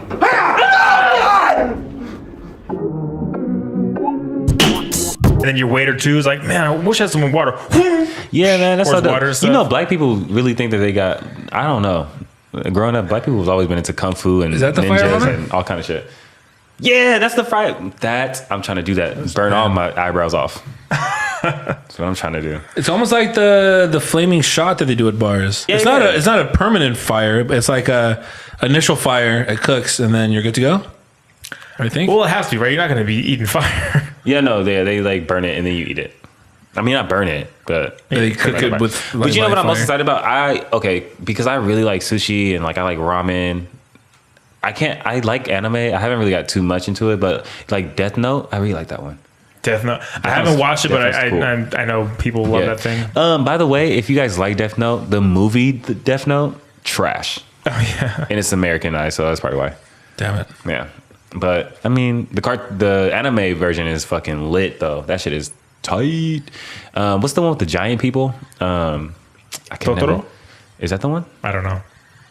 And then your waiter too is like, man, I wish I had some water. Yeah, man, that's so dope. Water and stuff. You know, black people really think that they got. I don't know. Growing up, black people have always been into kung fu and Is that the ninjas fire runner? and all kind of shit. Yeah, that's the fire. I'm trying to do that. Burn all my eyebrows off. That's what I'm trying to do. It's almost like the flaming shot that they do at bars. Yeah, It's not a permanent fire. It's like a initial fire. It cooks and then you're good to go. I think. Well, it has to be, right? You're not going to be eating fire. Yeah, no, they like burn it and then you eat it. I mean, not burn it, but They cook it with. But you know what I'm most fire. excited about? Because I really like sushi and like I like ramen. I like anime. I haven't really got too much into it, but like Death Note, I really like that one. Death Note. I haven't watched it, but I know people love that thing. By the way, if you guys like Death Note, the movie Death Note, trash. Oh yeah, and it's Americanized, so that's probably why. Damn it. Yeah, but I mean, the anime version is fucking lit though. That shit is tight. What's the one with the giant people? I can't Totoro? remember. Is that the one? I don't know.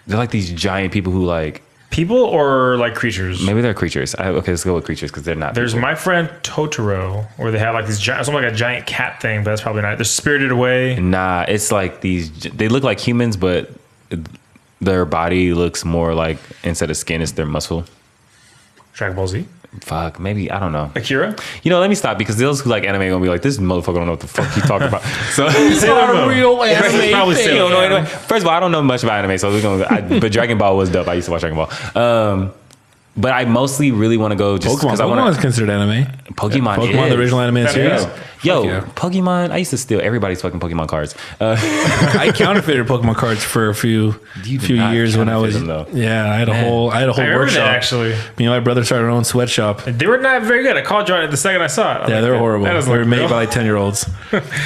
They're like these giant people who like. People or like creatures? Maybe they're creatures. Okay, let's go with creatures because they're not. There's people. My Friend Totoro, where they have like these giant, something like a giant cat thing, but that's probably not. They're Spirited Away. Nah, it's like these. They look like humans, but their body looks more like instead of skin, it's their muscle. Dragon Ball Z. Fuck, maybe I don't know. Akira. You know, let me stop because those who like anime gonna be like, this motherfucker don't know what the fuck he talking about. So It's not a real anime. probably thing. still don't know anime. First of all, I don't know much about anime, so we're gonna. But Dragon Ball was dope. I used to watch Dragon Ball. But I mostly really want to go just because I want Pokemon is considered anime. Pokemon, Pokemon, the original animated series. Yo, yeah. Pokemon. I used to steal everybody's fucking Pokemon cards. I counterfeited Pokemon cards for a few years when I was. Yeah, I had a whole remember workshop. that, actually. Me and my brother started our own sweatshop. They were not very good. I called you on it the second I saw it. Yeah, they were horrible. They were made by like 10-year-olds.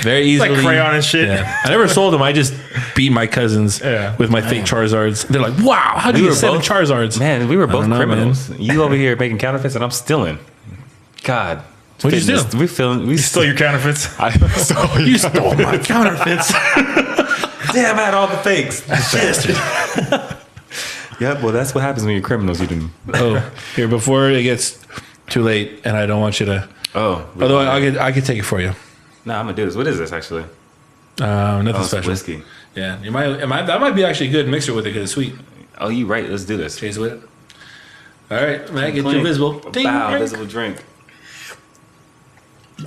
Very easily. Like crayon and shit. Yeah. I never sold them. I just beat my cousins with my fake Charizards. They're like, wow, how do you get 7 Charizards? Man, we were both criminals. Man. You over here making counterfeits and I'm stealing. God. What'd you steal? We stole your counterfeits. You stole my counterfeits. Damn, I had all the fakes. Yeah, well, that's what happens when you're criminals. You didn't. Oh, here, before it gets too late, and I don't want you to. Oh. Although I could take it for you. No, I'm going to do this. What is this, actually? Nothing special. Whiskey. Yeah, that might be actually a good mixer with it because it's sweet. Oh, you right. Let's do this. Taste with it. All right, Matt, get your visible. Ding, Wow, drink. visible drink.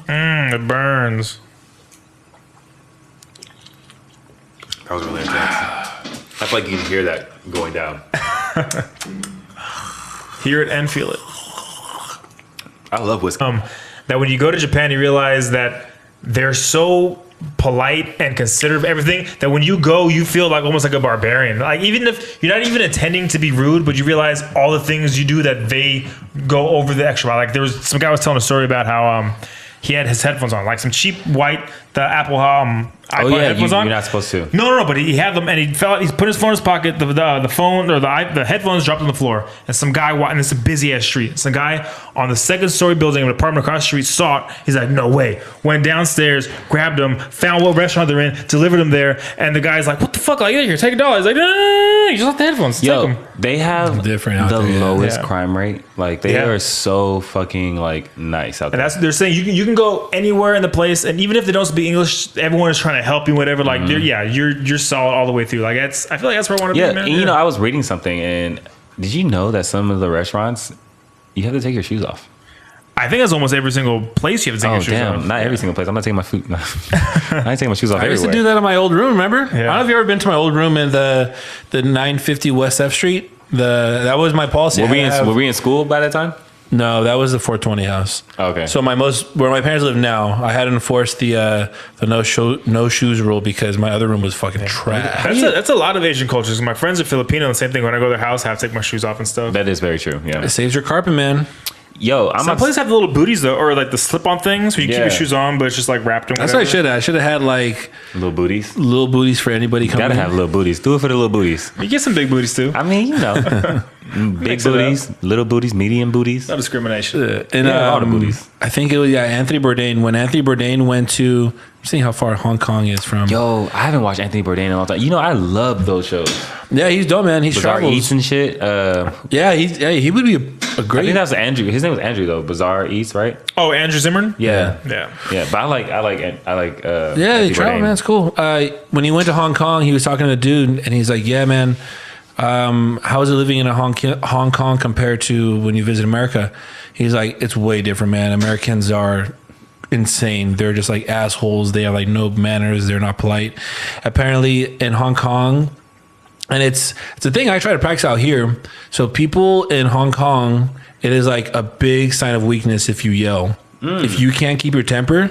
It burns. That was really intense. I feel like you can hear that going down. Hear it and feel it. I love whiskey. That when you go to Japan, you realize that they're so polite and considerate of everything that when you go, you feel like almost like a barbarian. Like even if you're not even intending to be rude, but you realize all the things you do that they go over the extra mile. Like there was some guy was telling a story about how he had his headphones on, like some cheap white, the Apple iPod headphones on. You're not supposed to. No, but he had them, and he put his phone in his pocket. The phone or the headphones dropped on the floor, and some guy, and it's a busy ass street. Some guy on the second story building of an apartment across the street saw it. He's like, no way. Went downstairs, grabbed them, found what restaurant they're in, delivered them there, and the guy's like, what the fuck? Like, here, take $1. He's like, no, you just left the headphones. Take them. They have different the lowest Yeah. crime rate. Like they are so fucking like nice out there. And that's they're saying you can go anywhere in the place, and even if they don't speak English, everyone is trying to help you, whatever. Like you're solid all the way through. Like I feel like that's where I want to be. Man. And, you know, I was reading something, and did you know that some of the restaurants you have to take your shoes off? I think that's almost every single place you have to take your shoes off. Not every single place. I'm not taking my foot. No. I ain't taking my shoes off I used everywhere. to do that in my old room. Remember? I don't know if you ever been to my old room in the 950 West F Street. That was my policy. Were we in school by that time? No, that was the 420 house. Okay. So where my parents live now, I had to enforce the no shoes rule because my other room was fucking trash. That's a lot of Asian cultures. My friends are Filipino, and the same thing. When I go to their house, I have to take my shoes off and stuff. That is very true. Yeah. It saves your carpet, man. Yo, Some places have the little booties though, or like the slip-on things where you keep your shoes on, but it's just like wrapped in. That's what I should have. I should have had like little booties. Little booties for anybody coming. Gotta in. have little booties. Do it for the little booties. You get some big booties too. I mean, you know, big booties, little booties, medium booties. No discrimination. And all the booties. I think it was Anthony Bourdain. When Anthony Bourdain went to, I'm seeing how far Hong Kong is from. Yo, I haven't watched Anthony Bourdain in a long time. You know, I love those shows. Yeah, he's dope, man. He's Bizarre travels. Eats and shit. He would be a great. I think that was Andrew. His name was Andrew though. Bizarre Eats, right? Oh, Andrew Zimmern. Yeah. Yeah. But I like. Yeah, he travel, man. It's cool. When he went to Hong Kong, he was talking to a dude, and he's like, "Yeah, man, how is it living in Hong Kong compared to when you visit America?" He's like, "It's way different, man. Americans are insane. They're just like assholes. They have like no manners. They're not polite." Apparently, in Hong Kong, and it's a thing I try to practice out here. So people in Hong Kong, it is like a big sign of weakness if you yell. If you can't keep your temper,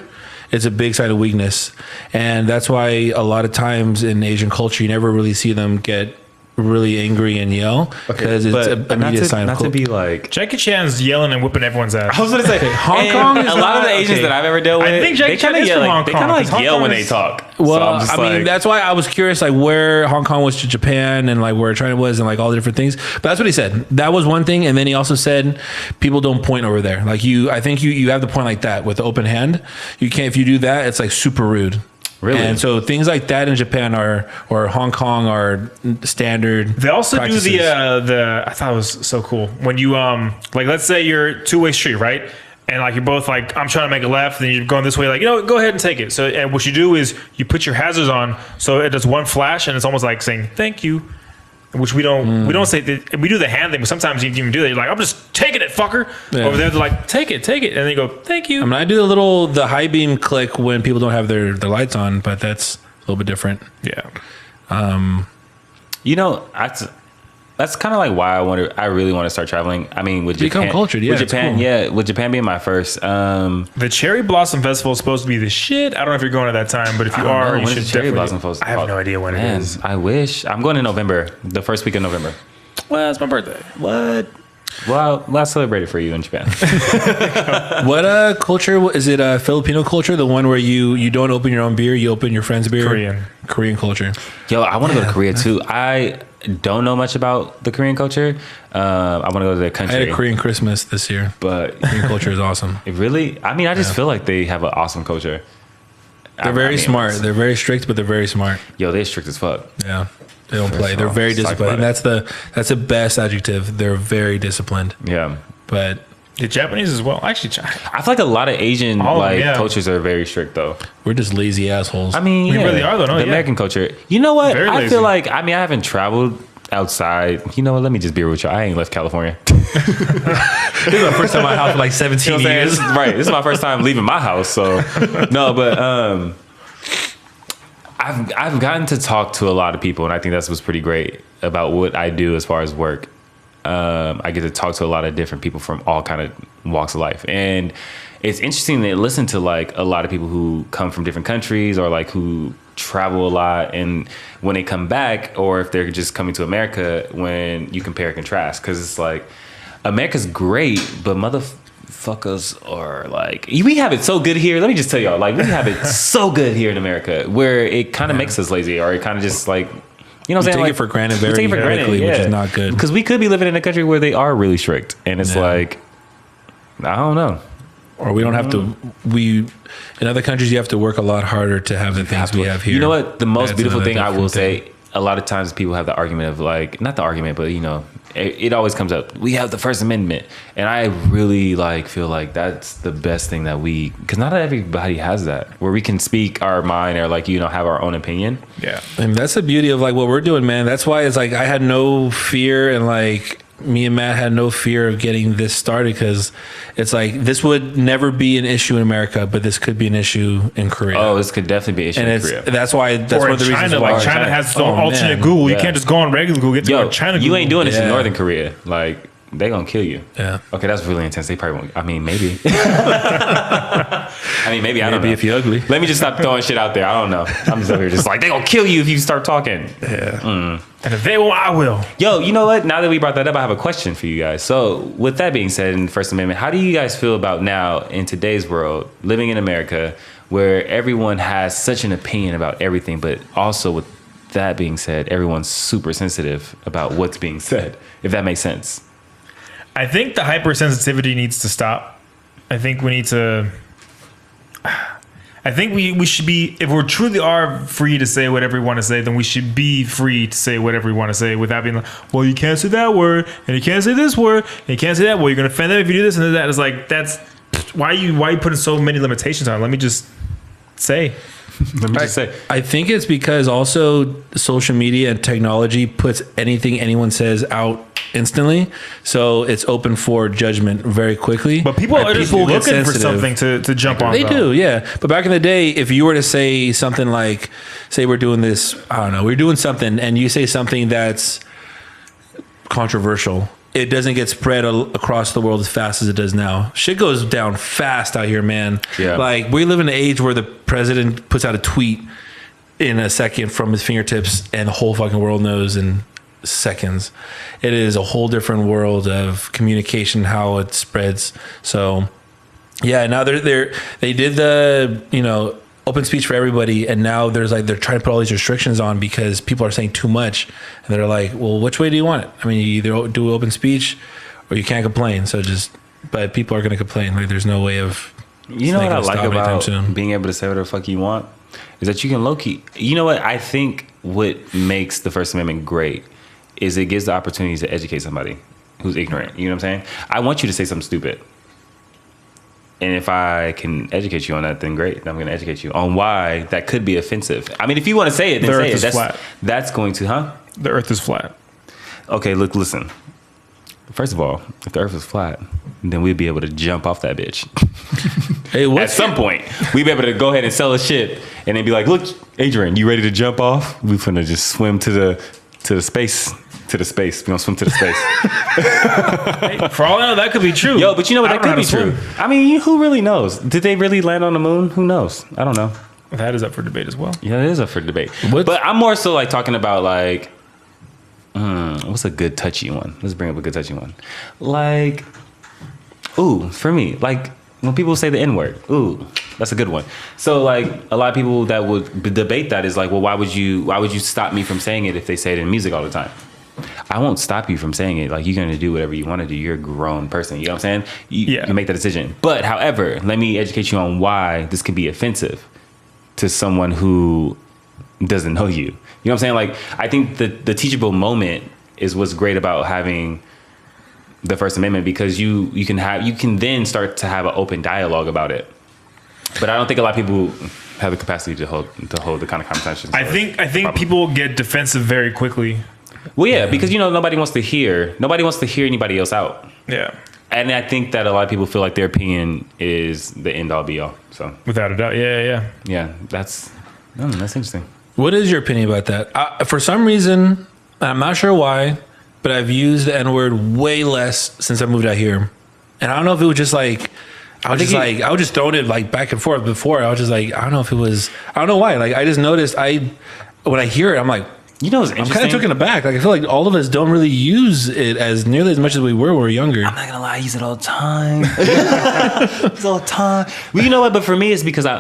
it's a big sign of weakness. And that's why a lot of times in Asian culture, you never really see them get really angry and yell because it's an immediate sign of not to be like Jackie Chan's yelling and whipping everyone's ass. I was gonna say Hong Kong is a lot of the Asians that I've ever dealt with. I think Jackie Chan is from Hong Kong. They kind of like Hong yell Kong when is- they talk. Well, So I'm just I mean, that's why I was curious, like where Hong Kong was to Japan and like where China was and like all the different things. But that's what he said. That was one thing, and then he also said people don't point over there. Like I think you have to point like that with the open hand. You can't. If you do that, it's like super rude. Really? And so things like that in Japan or Hong Kong are standard. They also practices. do the I thought it was so cool when you like let's say you're two-way street, right? And like you're both like I'm trying to make a left, and you're going this way, like go ahead and take it. So and what you do is you put your hazards on, so it does one flash, and it's almost like saying thank you, which we don't say. We do the hand thing, but sometimes you even do that. You're like I'm just taking it, fucker. Yeah. Over there they're like take it, and then you go thank you. I mean, I do the high beam click when people don't have their lights on, but that's a little bit different. Yeah. You know, that's kind of like why I really want to start traveling. I mean, with Become Japan, cultured, yeah, With it's Japan, cool. yeah, with Japan being my first. The Cherry Blossom Festival is supposed to be the shit. I don't know if you're going at that time, but if you are, you When should is the Cherry definitely. Blossom Festival? I have no idea when it is. I wish. I'm going in November, the first week of November. Well, it's my birthday. What? Well, let's celebrate it for you in Japan. What culture is it? Filipino culture, the one where you don't open your own beer, you open your friend's beer. Korean culture. Yo, I want to go to Korea too. I don't know much about the Korean culture. I want to go to their country. I had a Korean Christmas this year, but Korean culture is awesome. It really? I mean, I just feel like they have an awesome culture. They're very smart. They're very strict, but they're very smart. Yo, they're strict as fuck. Yeah. They don't play. They're very disciplined. And that's the best adjective. They're very disciplined. Yeah. But the Japanese as well. Actually, I feel like a lot of Asian cultures are very strict though. We're just lazy assholes. I mean, we really are though. No, the American culture. You know what? Very I lazy. feel like I haven't traveled outside. You know what? Let me just be real with you. I ain't left California. This is my first time in my house for like 17 years. Right. This is my first time leaving my house. So no, but I've gotten to talk to a lot of people, and I think that's what's pretty great about what I do as far as work. I get to talk to a lot of different people from all kind of walks of life, and it's interesting to listen to like a lot of people who come from different countries or like who travel a lot, and when they come back, or if they're just coming to America, when you compare and contrast, because it's like America's great, but motherfuckers are like, we have it so good here. Let me just tell y'all, like, we have it so good here in America, where it kind of makes us lazy, or it kind of just like, you know what I'm saying? Take it for granted very quickly, which is not good. Because we could be living in a country where they are really strict, and it's like, I don't know. Or we don't have to. In other countries, you have to work a lot harder to have the things we have here. You know what? The most That's beautiful another thing I will different thing. say, a lot of times people have the argument of like, not the argument, but you know, it always comes up. We have the First Amendment, and I really like feel like that's the best thing that because not everybody has that, where we can speak our mind or like, you know, have our own opinion. Yeah. And that's the beauty of like what we're doing, man. That's why it's like I had no fear and like me and Matt had no fear of getting this started because it's like this would never be an issue in America, but this could be an issue in Korea. Oh, this could definitely be an issue in Korea. That's why. That's Or one in of the reasons China, why like China has its own alternate man. Google. You Yeah. can't just go on regular Google. Get to Yo, China. you Google. ain't doing this in Yeah. Northern Korea. Like, they gonna kill you. Yeah. Okay, that's really intense. They probably won't. I mean, maybe. I mean, maybe. I don't know. Maybe if you're ugly. Let me just stop throwing shit out there. I don't know. I'm just over here just like, they gonna kill you if you start talking. Yeah. And if they won't, I will. Yo, you know what? Now that we brought that up, I have a question for you guys. So, with that being said, in the First Amendment, how do you guys feel about now, in today's world, living in America, where everyone has such an opinion about everything, but also with that being said, everyone's super sensitive about what's being said, if that makes sense? I think the hypersensitivity needs to stop. I think we need to. I think we should be, if we truly are free to say whatever we want to say, then we should be free to say whatever we want to say without being like, well, you can't say that word, and you can't say this word, and you can't say that. Well, you're gonna offend them if you do this and that. It's like, that's why you putting so many limitations on it? Let me just say. Let me just say. I think it's because also social media and technology puts anything anyone says out instantly, so it's open for judgment very quickly. But people And are just get looking for sensitive. something to jump on. They though. do, yeah. But back in the day, if you were to say something like, say we're doing this, I don't know, we're doing something, and you say something that's controversial, it doesn't get spread across the world as fast as it does now. Shit goes down fast out here, man. Yeah. Like, we live in an age where the president puts out a tweet in a second from his fingertips, and the whole fucking world knows in seconds. It is a whole different world of communication, how it spreads. So, yeah, now they did the, open speech for everybody, and now there's like, they're trying to put all these restrictions on because people are saying too much, and they're like, well, which way do you want it? I mean, you either do open speech or you can't complain. So but people are going to complain. Like, there's no way of, You know what I like about soon. being able to say whatever the fuck you want is that you can low-key. You know what? I think what makes the First Amendment great is it gives the opportunity to educate somebody who's ignorant. You know what I'm saying? I want you to say something stupid. And if I can educate you on that, then great. I'm going to educate you on why that could be offensive. I mean, if you want to say it, then The say earth it. is flat. That's going to, huh? The earth is flat. Okay, look, listen. First of all, if the earth was flat, then we'd be able to jump off that bitch. Hey, At some point, we'd be able to go ahead and sell a ship and then be like, look, Adrian, you ready to jump off? We're going to just swim to the space. To the space. We're going to swim to the space. For all I know, that could be true. Yo, but you know what? I That don't know could be how to true. swim. I mean, who really knows? Did they really land on the moon? Who knows? I don't know. That is up for debate as well. Yeah, it is up for debate. But I'm more so like talking about like, what's a good touchy one? Let's bring up a good touchy one. Like, ooh, for me, like when people say the N-word, ooh, that's a good one. So like a lot of people that would debate that is like, well, why would you stop me from saying it if they say it in music all the time? I won't stop you from saying it. Like, you're going to do whatever you want to do. You're a grown person. You know what I'm saying? You make that decision. But however, let me educate you on why this can be offensive to someone who doesn't know you. You know what I'm saying? Like, I think the teachable moment is what's great about having the First Amendment, because you can then start to have an open dialogue about it. But I don't think a lot of people have the capacity to hold the kind of conversations. I think people get defensive very quickly. Well, yeah, because nobody wants to hear anybody else out. Yeah. And I think that a lot of people feel like their opinion is the end all be all. So without a doubt, yeah, that's interesting. What is your opinion about that? For some reason, I'm not sure why, but I've used the N-word way less since I moved out here, and I don't know if it was just like I was just throwing it like back and forth before. I was just like, I don't know if it was, I don't know why. Like, I just noticed when I hear it, I'm like, what's interesting? I'm kind of taken aback. Like, I feel like all of us don't really use it as nearly as much as we were when we were younger. I'm not gonna lie, I use it all the time. It's all the time. Well, you know what? But for me, it's because do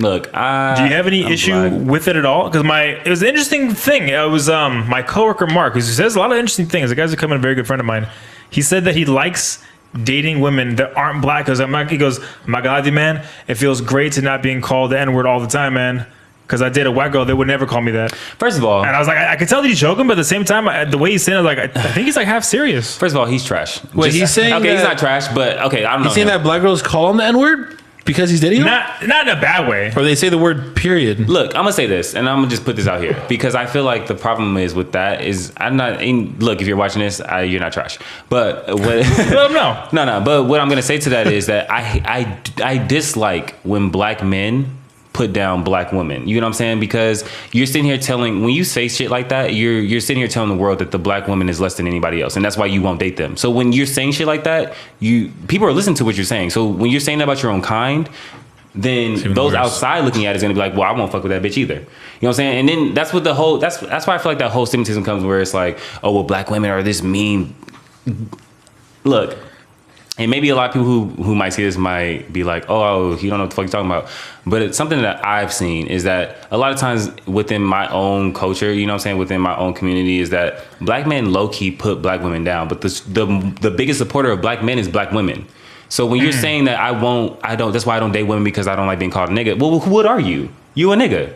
you have any issue with it at all? Because it was an interesting thing. It was my coworker Mark, who says a lot of interesting things. The guy's becoming a very good friend of mine. He said that he likes dating women that aren't black. He goes, I'm not gonna lie to you, man. It feels great to not being called the N-word all the time, man. Because I date a white girl, they would never call me that. First of all, and I was like, I could tell that he's joking, but at the same time, the way he's saying it, like, I think he's like half serious. First of all, he's trash. Wait, he's saying okay, that, he's not trash, but okay, I don't know. He's saying that black girls call him the N-word? Because he's dating him? Not in a bad way. Or they say the word period. Look, I'm gonna say this, and I'm gonna just put this out here because I feel like the problem is with that is I'm not. Look, if you're watching this, you're not trash. But what? Let them know. No. But what I'm gonna say to that is that I dislike when black men put down black women. You know what I'm saying? Because you're sitting here when you say shit like that, you're sitting here telling the world that the black woman is less than anybody else, and that's why you won't date them. So when you're saying shit like that, people are listening to what you're saying. So when you're saying that about your own kind, then those outside looking at it is gonna be like, well, I won't fuck with that bitch either. You know what I'm saying? And then that's what that's why I feel like that whole stigmatism comes, where it's like, oh, well, black women are this mean. Look. And maybe a lot of people who might see this might be like, oh, you don't know what the fuck you're talking about. But it's something that I've seen is that a lot of times within my own culture, you know what I'm saying, within my own community, is that black men low-key put black women down. But the biggest supporter of black men is black women. So when you're saying that that's why I don't date women because I don't like being called a nigga. Well, what are you? You a nigga.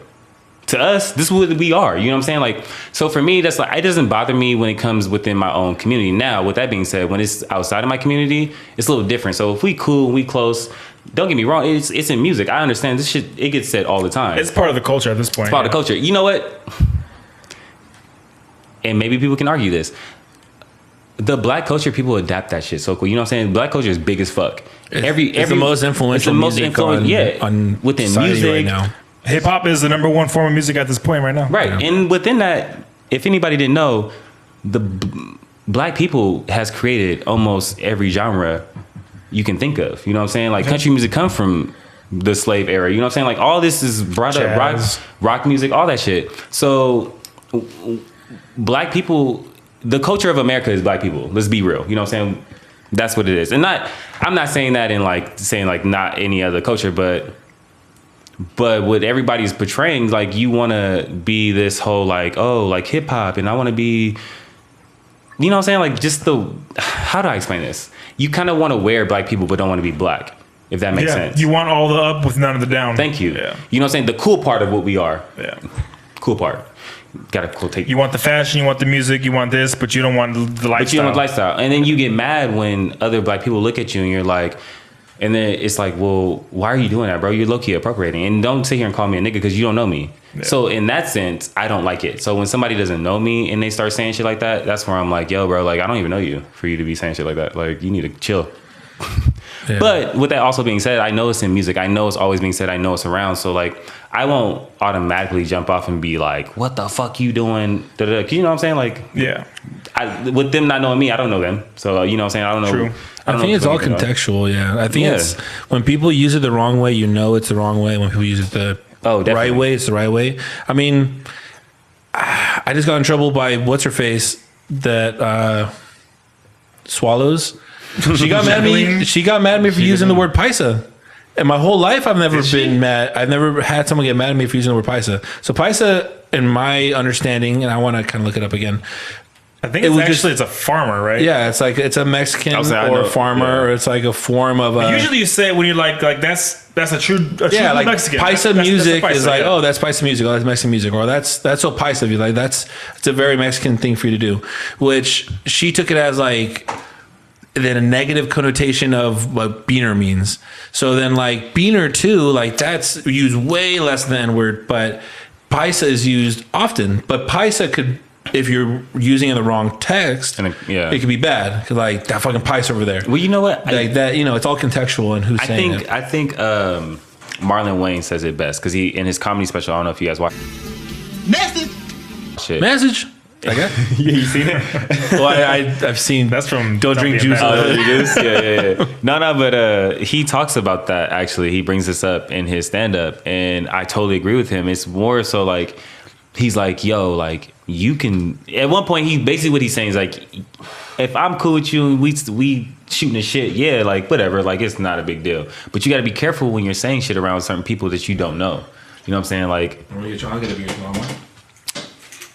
To us, this is what we are. You know what I'm saying? Like, so for me, that's like, it doesn't bother me when it comes within my own community. Now, with that being said, when it's outside of my community, it's a little different. So if we cool, we close, don't get me wrong, it's in music. I understand this shit, it gets said all the time. It's part of the culture at this point. It's part of the culture. You know what? And maybe people can argue this. The black culture, people adapt that shit so cool. You know what I'm saying? Black culture is big as fuck. It's the most influential music on within music right now. Hip hop is the number one form of music at this point right now. Right. Yeah. And within that, if anybody didn't know, the black people has created almost every genre you can think of. You know what I'm saying? Like country music come from the slave era. You know what I'm saying? Like all this is brought up, rock music, all that shit. So black people, the culture of America is black people. Let's be real. You know what I'm saying? That's what it is. And I'm not saying that in like saying like not any other culture, but what everybody's portraying, like you want to be this whole like, oh, like hip hop, and I want to be, you know what I'm saying? Like just how do I explain this? You kind of want to wear black people, but don't want to be black, if that makes sense. You want all the up with none of the down. Thank you. Yeah. You know what I'm saying? The cool part of what we are. Yeah. Cool part. Got a cool take. You want the fashion, you want the music, you want this, but you don't want the lifestyle. But you don't want the lifestyle. And then you get mad when other black people look at you and you're like, and then it's like, well, why are you doing that, bro? You're low-key appropriating. And don't sit here and call me a nigga because you don't know me. Yeah. So in that sense, I don't like it. So when somebody doesn't know me and they start saying shit like that, that's where I'm like, yo, bro, like I don't even know you for you to be saying shit like that. Like you need to chill. Yeah. But with that also being said, I know it's in music. I know it's always being said. I know it's around. So like, I won't automatically jump off and be like, what the fuck you doing? Da-da-da. You know what I'm saying? Like, yeah. With them not knowing me, I don't know them. So you know what I'm saying? I don't know. True. I think it's all contextual. Yeah. I think it's when people use it the wrong way, you know it's the wrong way. When people use it the right way, it's the right way. I mean, I just got in trouble by what's her face that swallows. She got mad at me. She got mad at me for using the word paisa. And my whole life, I've never been mad. I've never had someone get mad at me for using the word paisa. So paisa, in my understanding, and I want to kind of look it up again. I think it's a farmer, right? Yeah, it's like it's a Mexican or a farmer, or it's like a form of. Usually, you say it when you're like that's a true like Mexican. Paisa music is like, oh, that's paisa music, or that's Mexican music, or that's so paisa of you. Like it's a very Mexican thing for you to do, which she took it as like. Then a negative connotation of what beaner means. So then like beaner too, like that's used way less than word, but paisa is used often. But paisa could, if you're using it in the wrong text, it could be bad. Cause like that fucking paisa over there. Well, you know what? Like that, you know, it's all contextual and who's saying it. I think Marlon Wayne says it best because he in his comedy special. I don't know if you guys watch. Message. Okay. You seen it? Well, I've seen. That's from Don't Drink Juice. Yeah. No, but he talks about that actually. He brings this up in his stand-up, and I totally agree with him. It's more so like he's like, yo, like you can. At one point, he basically what he's saying is like, if I'm cool with you and we shooting the shit, yeah, like whatever, like it's not a big deal. But you got to be careful when you're saying shit around certain people that you don't know. You know what I'm saying? Like,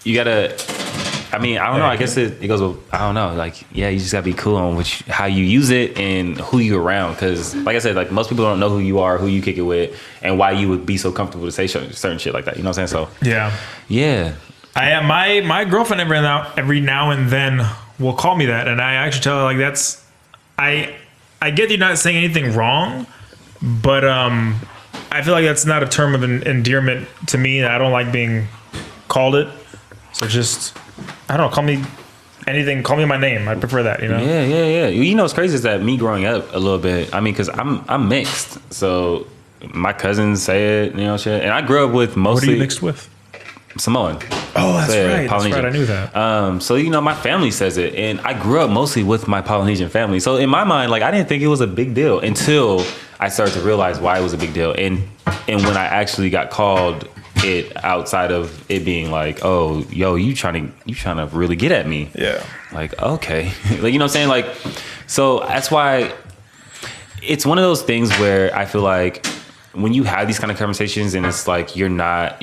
you gotta. I mean, I don't know. I guess it goes with, I don't know. Like, yeah, you just gotta be cool on how you use it and who you're around. Because, like I said, like most people don't know who you are, who you kick it with, and why you would be so comfortable to say certain shit like that. You know what I'm saying? So yeah. My girlfriend every now and then will call me that, and I actually tell her like I get you're not saying anything wrong, but I feel like that's not a term of endearment to me. I don't like being called it. So just, I don't know, call me anything, call me my name. I prefer that, you know? Yeah. You know what's crazy is that me growing up a little bit, I mean, because I'm mixed. So my cousins say it, you know, shit. And I grew up with mostly... What are you mixed with? Samoan. Oh, that's right. That's right. I knew that. So, you know, my family says it. And I grew up mostly with my Polynesian family. So in my mind, like, I didn't think it was a big deal until I started to realize why it was a big deal. And when I actually got called it outside of it being like, oh, yo, you trying to really get at me. Yeah. Like, okay. Like, you know what I'm saying? Like, so that's why it's one of those things where I feel like when you have these kind of conversations and it's like you're not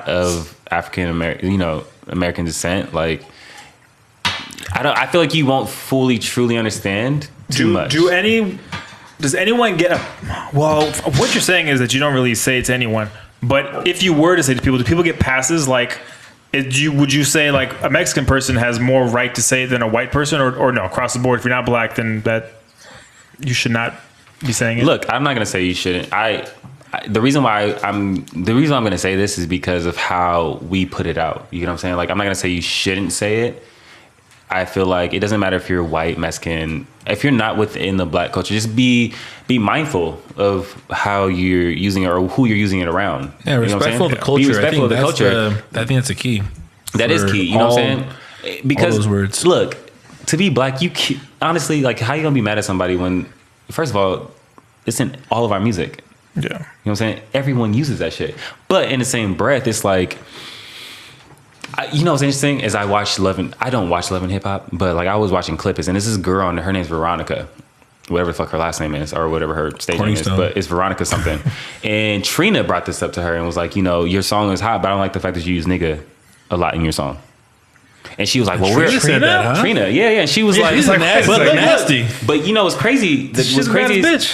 of African American, you know, American descent, like I feel like you won't fully truly understand too much. Does anyone get well, what you're saying is that you don't really say it to anyone, but if you were to say it to people, do people get passes? Like, would you say like a Mexican person has more right to say it than a white person, or no, across the board, if you're not black, then that you should not be saying it? Look, I'm not going to say you shouldn't. The reason I'm going to say this is because of how we put it out. You know what I'm saying? Like, I'm not going to say you shouldn't say it. I feel like it doesn't matter if you're white, Mexican, if you're not within the black culture, just be mindful of how you're using it or who you're using it around. Yeah, respectful of the culture. Be respectful of the culture. I think that's a key. That is key. You know what I'm saying? Because all those words. Look, to be black, honestly, like, how you gonna be mad at somebody when, first of all, it's in all of our music. Yeah. You know what I'm saying? Everyone uses that shit. But in the same breath, it's like, you know what's interesting is I don't watch Love and Hip Hop, but like I was watching Clippers, and this is a girl, and her name's Veronica, whatever the fuck her last name is, or whatever her stage name is, but it's Veronica something. And Trina brought this up to her and was like, you know, your song is hot, but I don't like the fact that you use nigga a lot in your song. And she was like, well, Trina said that, huh? Trina, yeah. And she was like, nasty. But you know what's crazy?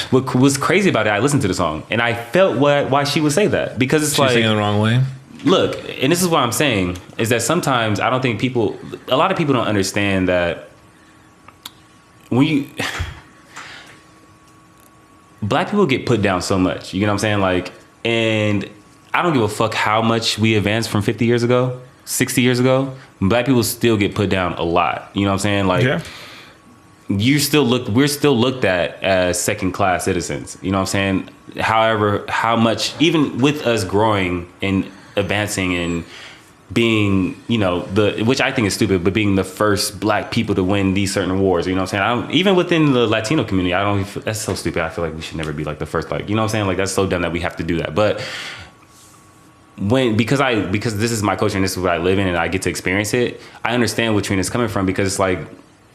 What was crazy about it, I listened to the song, and I felt why she would say that, because it's She's singing the wrong way. Look, and this is what I'm saying, is that sometimes I don't think a lot of people don't understand that when black people get put down so much, you know what I'm saying? Like, and I don't give a fuck how much we advanced from 50 years ago, 60 years ago, black people still get put down a lot. You know what I'm saying? Like, yeah. we're still looked at as second class citizens. You know what I'm saying? However, how much, even with us growing and advancing and being, you know, which I think is stupid, but being the first black people to win these certain awards, you know what I'm saying? Even within the Latino community, that's so stupid. I feel like we should never be like the first, like, you know what I'm saying? Like, that's so dumb that we have to do that. But because this is my culture and this is what I live in and I get to experience it, I understand where Trina's coming from, because it's like,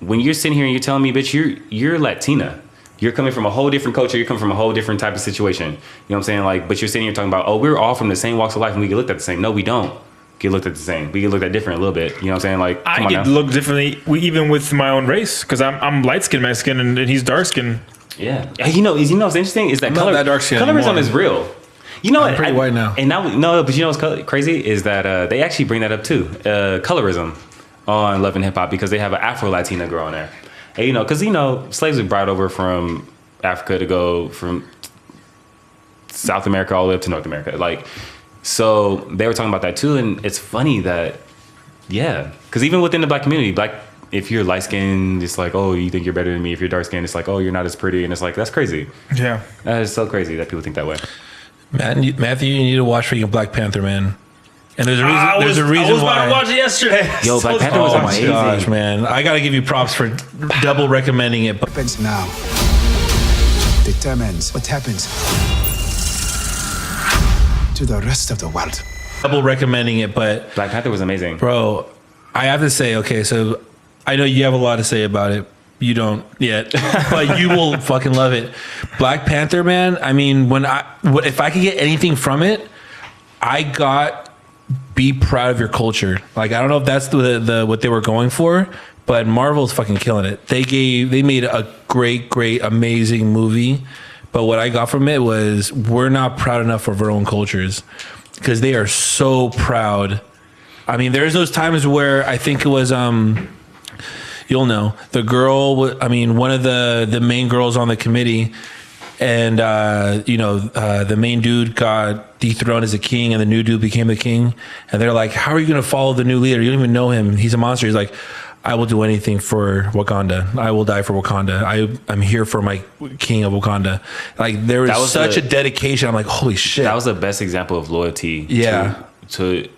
when you're sitting here and you're telling me, bitch, you're Latina. You're coming from a whole different culture. You're coming from a whole different type of situation. You know what I'm saying? Like, but you're sitting here talking about, oh, we're all from the same walks of life and we get looked at the same. No, we don't get looked at the same. We get looked at different a little bit. You know what I'm saying? Like, I get looked differently, even with my own race, because I'm light skinned Mexican and he's dark skinned. Yeah. You know what's interesting is that colorism is real. You know, I'm pretty white now. And now, no, but you know what's crazy is that they actually bring that up too. Colorism on Love and Hip Hop, because they have an Afro-Latina girl on there. And, you know, because, you know, slaves were brought over from Africa to go from South America all the way up to North America. Like, so they were talking about that too. And it's funny that, yeah, because even within the black community, if you're light skinned, it's like, oh, you think you're better than me. If you're dark skinned, it's like, oh, you're not as pretty. And it's like, that's crazy. Yeah. That is so crazy that people think that way. Matthew, you need to watch freaking Black Panther, man. And there's a reason I was why. about to watch it yesterday. Yo, Black Panther was amazing. Oh my gosh, man! I gotta give you props for double recommending it. What happens now determines what happens to the rest of the world. Double recommending it, but Black Panther was amazing, bro. I have to say, okay, so I know you have a lot to say about it. You don't yet, but you will fucking love it. Black Panther, man. I mean, if I could get anything from it, I got. Be proud of your culture. Like, I don't know if that's the what they were going for, but Marvel's fucking killing it. They made a great, amazing movie. But what I got from it was, we're not proud enough of our own cultures, because they are so proud. I mean, there's those times where I think it was you'll know. The girl, I mean, one of the main girls on the committee, and the main dude got dethroned as a king, and the new dude became the king. And they're like, "How are you going to follow the new leader? You don't even know him. He's a monster." He's like, "I will do anything for Wakanda. I will die for Wakanda. I'm here for my king of Wakanda." Like there was such a dedication. I'm like, holy shit. That was the best example of loyalty. Yeah. To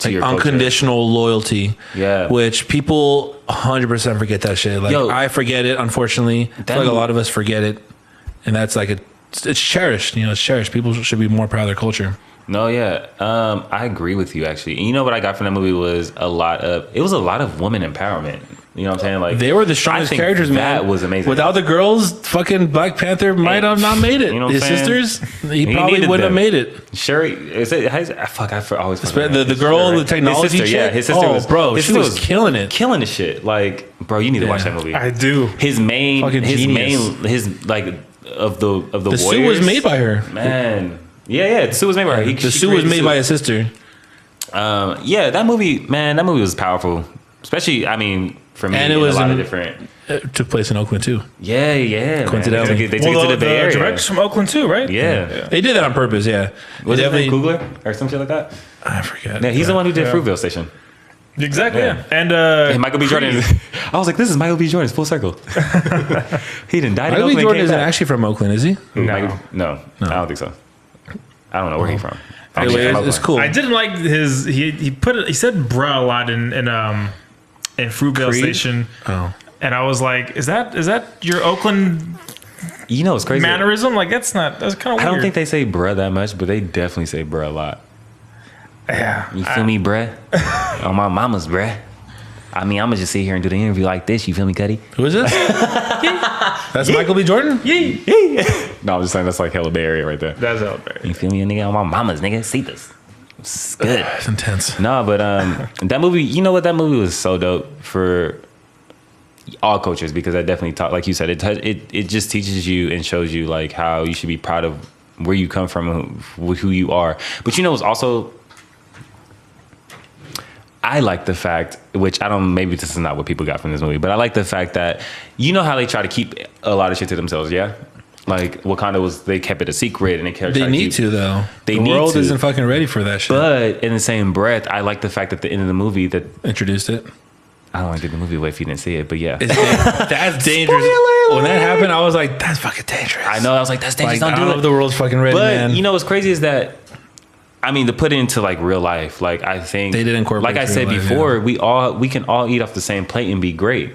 like your unconditional loyalty. Yeah. Which people 100% forget that shit. Like I forget it, unfortunately. I feel like a lot of us forget it. And that's like it's cherished. It's cherished. People should be more proud of their culture. No, yeah. I agree with you, actually. And you know what I got from that movie was a lot of woman empowerment. You know what I'm saying? Like they were the strongest characters, man. That was amazing. Without the girls, fucking Black Panther might have not made it. You know what His I'm saying? sisters, he probably wouldn't have made it. Sherry, is it? I always the girl, the technology chick. Yeah, his sister was, bro, she was killing it, killing the shit. Like, bro, you need to watch that movie. I do. His of the the suit was made by her, man. Yeah, the suit was made by her. The suit was made by his sister. Yeah, that movie was powerful, especially, I mean, for me, and it was a lot of different. It took place in Oakland too. Yeah. Coincidentally, they took it to the Bay Area. Director's from Oakland too, right? Yeah. They did that on purpose. Yeah, was it Kugler or some shit like that? I forget. Yeah, he's the one who did Fruitvale Station. Exactly. Yeah. And Michael B. Jordan. I was like, this is Michael B. Jordan's full circle. He didn't die. Michael B. Jordan isn't actually from Oakland, is he? No, I don't think so. I don't know where he's from. Anyway, it's cool. I didn't like his. He said "bruh" a lot in Fruitvale Station. Oh, and I was like, is that your Oakland? You know, it's crazy mannerism. Like that's kind of weird. I don't think they say "bruh" that much, but they definitely say "bruh" a lot. Yeah, you feel me, bruh? On my mama's, bruh. I mean, I'm gonna just sit here and do the interview like this. You feel me, Cuddy? Who is this? That's Michael B. Jordan? Yeah. No, I'm just saying that's like hella Bay Area right there. That's hella Bay Area. You feel me, nigga? On my mama's, nigga. See this? It's good. It's intense. No, but that movie. You know what? That movie was so dope for all cultures because that definitely taught, like you said, it just teaches you and shows you like how you should be proud of where you come from, who you are. But you know, it's also. I like the fact, which I don't, maybe this is not what people got from this movie, but I like the fact that, you know how they try to keep a lot of shit to themselves, yeah? Like Wakanda they kept it a secret and they need to though. The world isn't fucking ready for that shit. But in the same breath, I like the fact that at the end of the movie that introduced it. I don't want to give the movie away if you didn't see it, but yeah. That's dangerous. When that happened, I was like, that's fucking dangerous. I know, I was like, that's dangerous, don't do it. I don't know if the world's fucking ready, man. But you know what's crazy is that, I mean, to put it into like real life, like I think they did incorporate. Like I said before, we can all eat off the same plate and be great.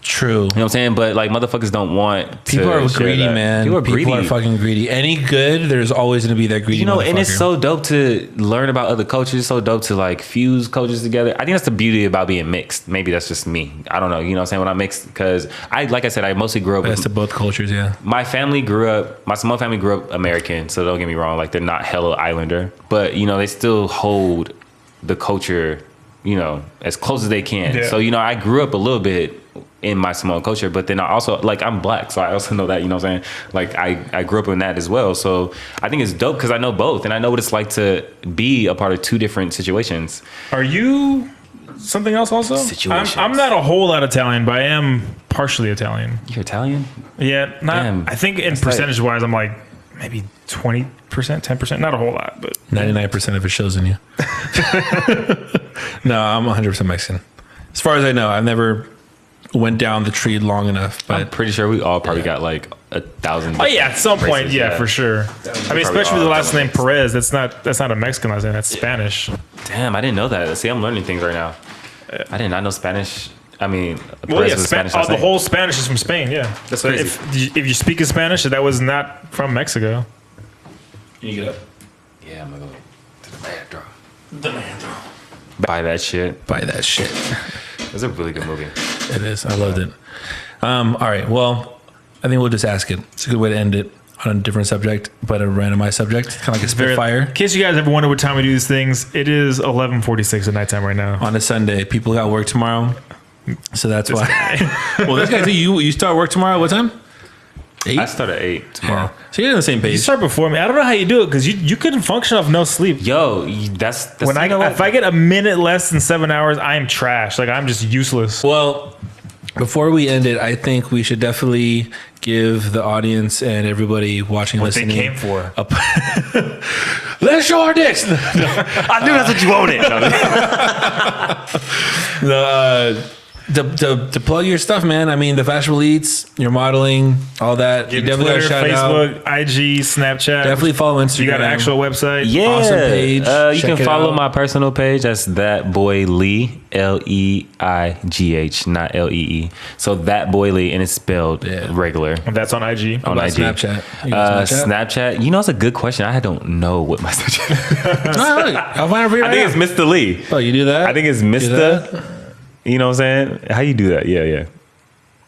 True. You know what I'm saying? But like motherfuckers don't want. People are greedy, man. People are fucking greedy. Any good, there's always going to be that greedy. You know, and it's so dope to learn about other cultures. It's so dope to like fuse cultures together. I think that's the beauty about being mixed. Maybe that's just me. I don't know. You know what I'm saying? When I'm mixed, because like I said, I mostly grew up. That's to both cultures, yeah. My family grew up. My small family grew up American. So don't get me wrong. Like they're not hella Islander, but you know they still hold the culture, you know, as close as they can. Yeah. So you know, I grew up a little bit in my Samoan culture, but then I also, like, I'm black, so I also know that, you know what I'm saying? Like, I grew up in that as well, so I think it's dope because I know both, and I know what it's like to be a part of two different situations. Are you something else also? I'm not a whole lot Italian, but I am partially Italian. You're Italian? Yeah, I think in percentage-wise, I'm like, maybe 20%, 10%, not a whole lot, but 99% of it shows in you. No, I'm 100% Mexican. As far as I know, I've never went down the tree long enough, but I'm pretty sure we all probably got like 1,000. Oh yeah, at some point, yeah, for sure. I mean, especially with the last name Perez. That's not a Mexican last name. That's Spanish. Damn, I didn't know that. See, I'm learning things right now. I did not know Spanish. I mean, well, yeah, Spanish. The whole Spanish is from Spain. Yeah, that's crazy. If you speak in Spanish, that was not from Mexico. Can you get up? Yeah, I'm gonna go to the bathroom. The bathroom. Buy that shit. Buy that shit. It's a really good movie. It is. I loved it. All right. Well, I think we'll just ask it. It's a good way to end it on a different subject, but a randomized subject. Kind of like a spitfire. In case you guys ever wonder what time we do these things, it is 11:46 at nighttime right now. On a Sunday. People got work tomorrow. So that's why. Well, this guy, you start work tomorrow. What time? 8? I start at 8 tomorrow. Yeah. So you're on the same page. You start before me. I don't know how you do it because you couldn't function off no sleep. Yo, that's When if I get a minute less than 7 hours, I am trash. Like I'm just useless. Well, before we end it, I think we should definitely give the audience and everybody watching, What they listening, came for. Let's show our dicks. I knew that's what you wanted. To plug your stuff, man. I mean, the fashionable eats, your modeling, all that. You definitely Twitter, got to shout Facebook, out. IG, Snapchat. Definitely follow Instagram. You got an actual website? Yeah. Awesome page. You Check can it follow out. my personal page. That's That Boy Leigh, Leigh, not Lee. So That Boy Leigh, and it's spelled regular. And that's on IG. On IG. Snapchat. You got Snapchat. You know, it's a good question. I don't know what my Snapchat is. I'll find it for you. I think it's Mr. Leigh. Oh, you do that? I think it's Mr. You know what I'm saying? How you do that? Yeah.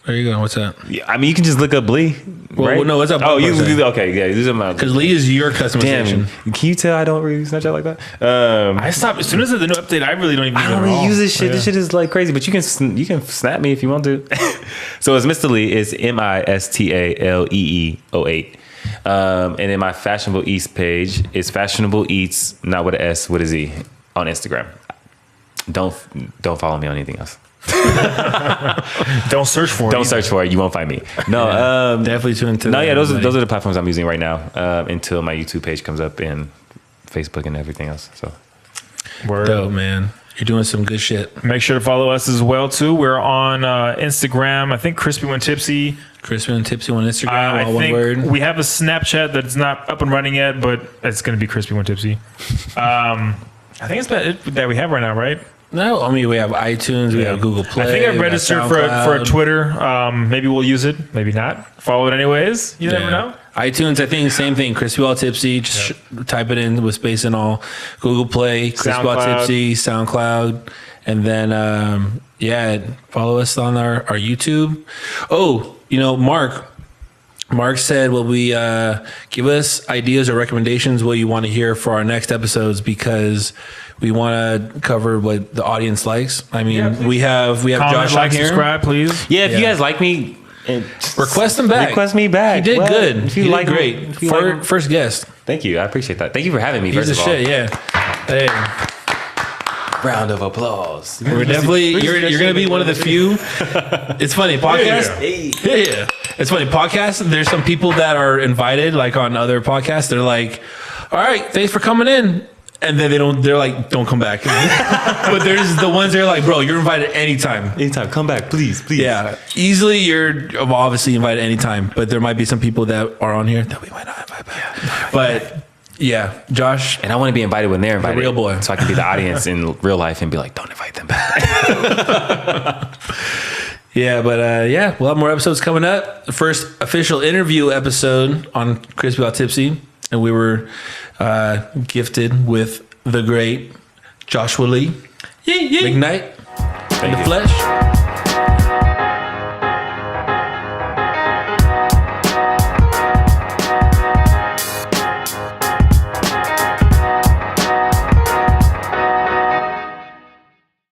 Where you going? What's that? Yeah, I mean, you can just look up Leigh. Well, right? no, what's up? Oh, you do okay. Yeah, these are my. Because Leigh is your customization. Damn, can you tell I don't really use Snapchat like that? I stopped as soon as the new update. I really don't even. I don't really use this shit. Yeah. This shit is like crazy, but you can snap me if you want to. So it's Mr. Leigh. It's MISTALEE08. And then my Fashionable Eats page is Fashionable Eats, not with an S, with a Z, on Instagram. Don't follow me on anything else. Don't search for it. Don't search for it. You won't find me. No, definitely tune into. No, yeah, those are the platforms I'm using right now until my YouTube page comes up and Facebook and everything else. So, dope, man. You're doing some good shit. Make sure to follow us as well too. We're on Instagram. I think Crispy When Tipsy. Crispy When Tipsy on Instagram. I all one think word. we have a Snapchat that's not up and running yet, but it's going to be Crispy When Tipsy. I think it's it that we have right now, right? No, I mean we have iTunes, we have Google Play. I think I registered for a Twitter. Maybe we'll use it, maybe not. Follow it anyways. You never know. iTunes, I think same thing. Crispy While Tipsy. Just type it in with space and all. Google Play, Crispy While Tipsy, SoundCloud, and then follow us on our YouTube. Oh, Mark said, will we give us ideas or recommendations what you want to hear for our next episodes, because we want to cover what the audience likes. I mean, we have Comment, Josh on here. subscribe, please. yeah, if you guys like me, Request him back. Request me back. He did good. If you He like did great. if you like- First guest. Thank you. I appreciate that. Thank you for having me. He's First a of all, shit, yeah. Hey. round of applause. We're definitely you're gonna be one of the few. It's funny, podcast. Yeah. It's funny, podcast. There's some people that are invited, like on other podcasts. They're like, "All right, thanks for coming in," and then they're like, "Don't come back." But there's the ones that are like, "Bro, you're invited anytime. Anytime, come back, please." Yeah, easily. You're obviously invited anytime. But there might be some people that are on here that we might not invite back. But yeah, Josh. And I want to be invited when they're invited. real boy. So I can be the audience in real life and be like, don't invite them back. Yeah, but we'll have more episodes coming up. The first official interview episode on Crispy While Tipsy. And we were gifted with the great Joshua Leigh. McKnight in the flesh.